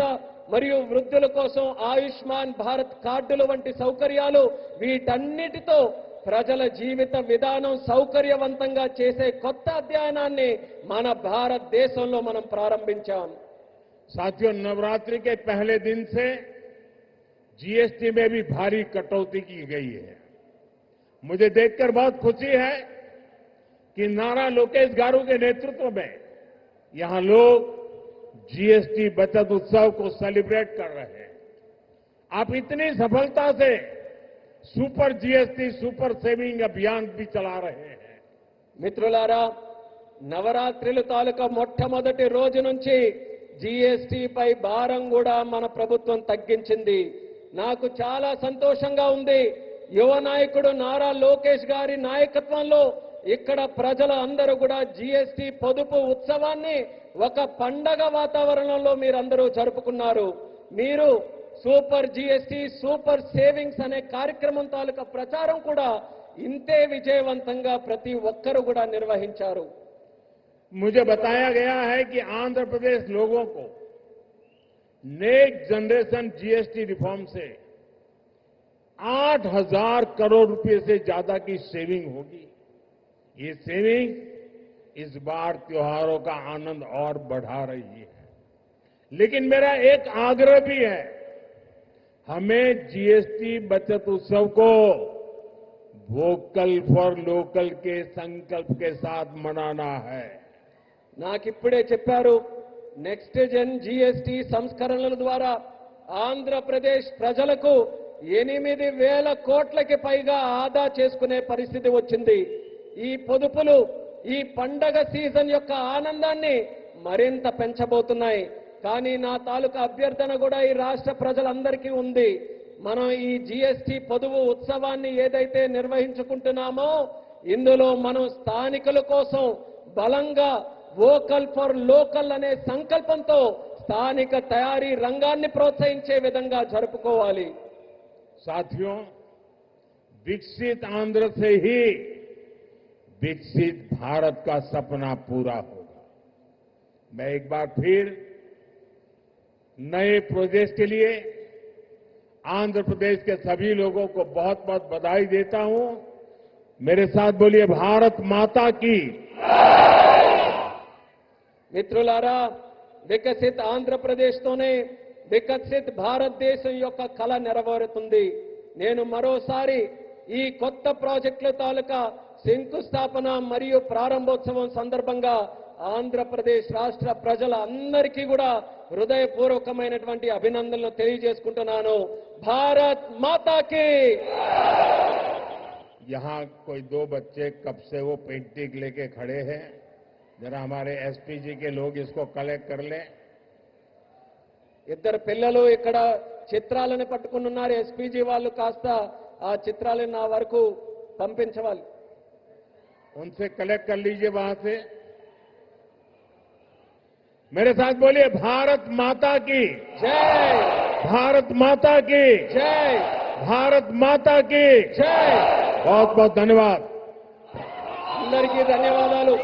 మరియు వృద్ధుల కోసం ఆయుష్మాన్ భారత్ కార్డుల వంటి సౌకర్యాలు, వీటన్నిటితో ప్రజల జీవిత విధానం సౌకర్యవంతంగా చేసే కొత్త అధ్యయనాన్ని మన భారతదేశంలో మనం ప్రారంభించాం. साथियों, नवरात्रि के पहले दिन से जीएसटी में भी भारी कटौती की गई है। मुझे देखकर बहुत खुशी है कि नारा लोकेश गारू के नेतृत्व में यहां लोग जीएसटी बचत उत्सव को सेलिब्रेट कर रहे हैं। आप इतनी सफलता से सुपर जीएसटी सुपर सेविंग अभियान भी चला रहे हैं। మిత్రులారా, నవరాత్రుల తాలూకా మొట్టమొదటి రోజు నుంచి జీఎస్టీపై భారం కూడా మన ప్రభుత్వం తగ్గించింది. నాకు చాలా సంతోషంగా ఉంది. యువ నాయకుడు నారా లోకేష్ గారి నాయకత్వంలో ఇక్కడ ప్రజల అందరూ కూడా జీఎస్టీ పొదుపు ఉత్సవాన్ని ఒక పండగ వాతావరణంలో మీరందరూ జరుపుకున్నారు. మీరు సూపర్ జీఎస్టీ సూపర్ సేవింగ్స్ అనే కార్యక్రమం తాలూకా ప్రచారం కూడా ఇంతే విజయవంతంగా ప్రతి ఒక్కరూ కూడా నిర్వహించారు. मुझे बताया गया है कि आंध्र प्रदेश लोगों को नेक्स्ट जनरेशन जीएसटी रिफॉर्म से 8,000 करोड़ रुपए से ज्यादा की सेविंग होगी। ये सेविंग इस बार त्योहारों का आनंद और बढ़ा रही है। लेकिन मेरा एक आग्रह भी है, हमें जीएसटी बचत उत्सव को वोकल फॉर लोकल के संकल्प के साथ मनाना है। నాకిప్పుడే చెప్పారు, నెక్స్ట్ జన్ జీఎస్టీ సంస్కరణల ద్వారా ఆంధ్రప్రదేశ్ ప్రజలకు 8,000 కోట్లకి పైగా ఆదా చేసుకునే పరిస్థితి వచ్చింది. ఈ పొదుపులు ఈ పండగ సీజన్ యొక్క ఆనందాన్ని మరింత పెంచబోతున్నాయి. కానీ నా తాలూకా అభ్యర్థన కూడా ఈ రాష్ట్ర ప్రజలందరికీ ఉంది. మనం ఈ జీఎస్టీ పొదుపు ఉత్సవాన్ని ఏదైతే నిర్వహించుకుంటున్నామో ఇందులో మనం స్థానికుల కోసం బలంగా వోకల్ ఫర్ లోకల్ అనే సంకల్పంతో స్థానిక తయారీ రంగాన్ని ప్రోత్సహించే విధంగా జరుపుకోవాలి. साथियों, विकसित आंध्र से ही विकसित भारत का सपना पूरा होगा। मैं एक बार फिर नए प्रोजेक्ट के लिए आंध्र प्रदेश के सभी लोगों को बहुत बहुत बधाई देता हूं। मेरे साथ बोलिए, भारत माता की। మిత్రులారా, వికసిత్ ఆంధ్రప్రదేశ్తోనే వికసిత్ భారతదేశం యొక్క కళ నెరవేరుతుంది. నేను మరోసారి ఈ కొత్త ప్రాజెక్టుల తాలూకా శంకుస్థాపన మరియు ప్రారంభోత్సవం సందర్భంగా ఆంధ్రప్రదేశ్ రాష్ట్ర ప్రజలందరికీ కూడా హృదయపూర్వకమైనటువంటి అభినందనలు తెలియజేసుకుంటున్నాను. భారత్ మాతాకి. यहाँ कोई 2 बच्चे कब से वो पेंटिंग लेके खड़े हैं, जरा हमारे एसपीजी के लोग इसको कलेक्ट कर लें। ఇద్దరు పిల్లలు ఇక్కడ చిత్రాలను పట్టుకుని ఉన్నారు. ఎస్పీజీ వాళ్ళు కాస్త ఆ చిత్రాలను నా వరకు పంపించవాలి. उनसे कलेक्ट कर लीजिए वहां से। मेरे साथ बोलिए, भारत माता की జై, भारत माता की జై, भारत माता की జై. बहुत बहुत धन्यवाद। అందరికీ ధన్యవాదాలు.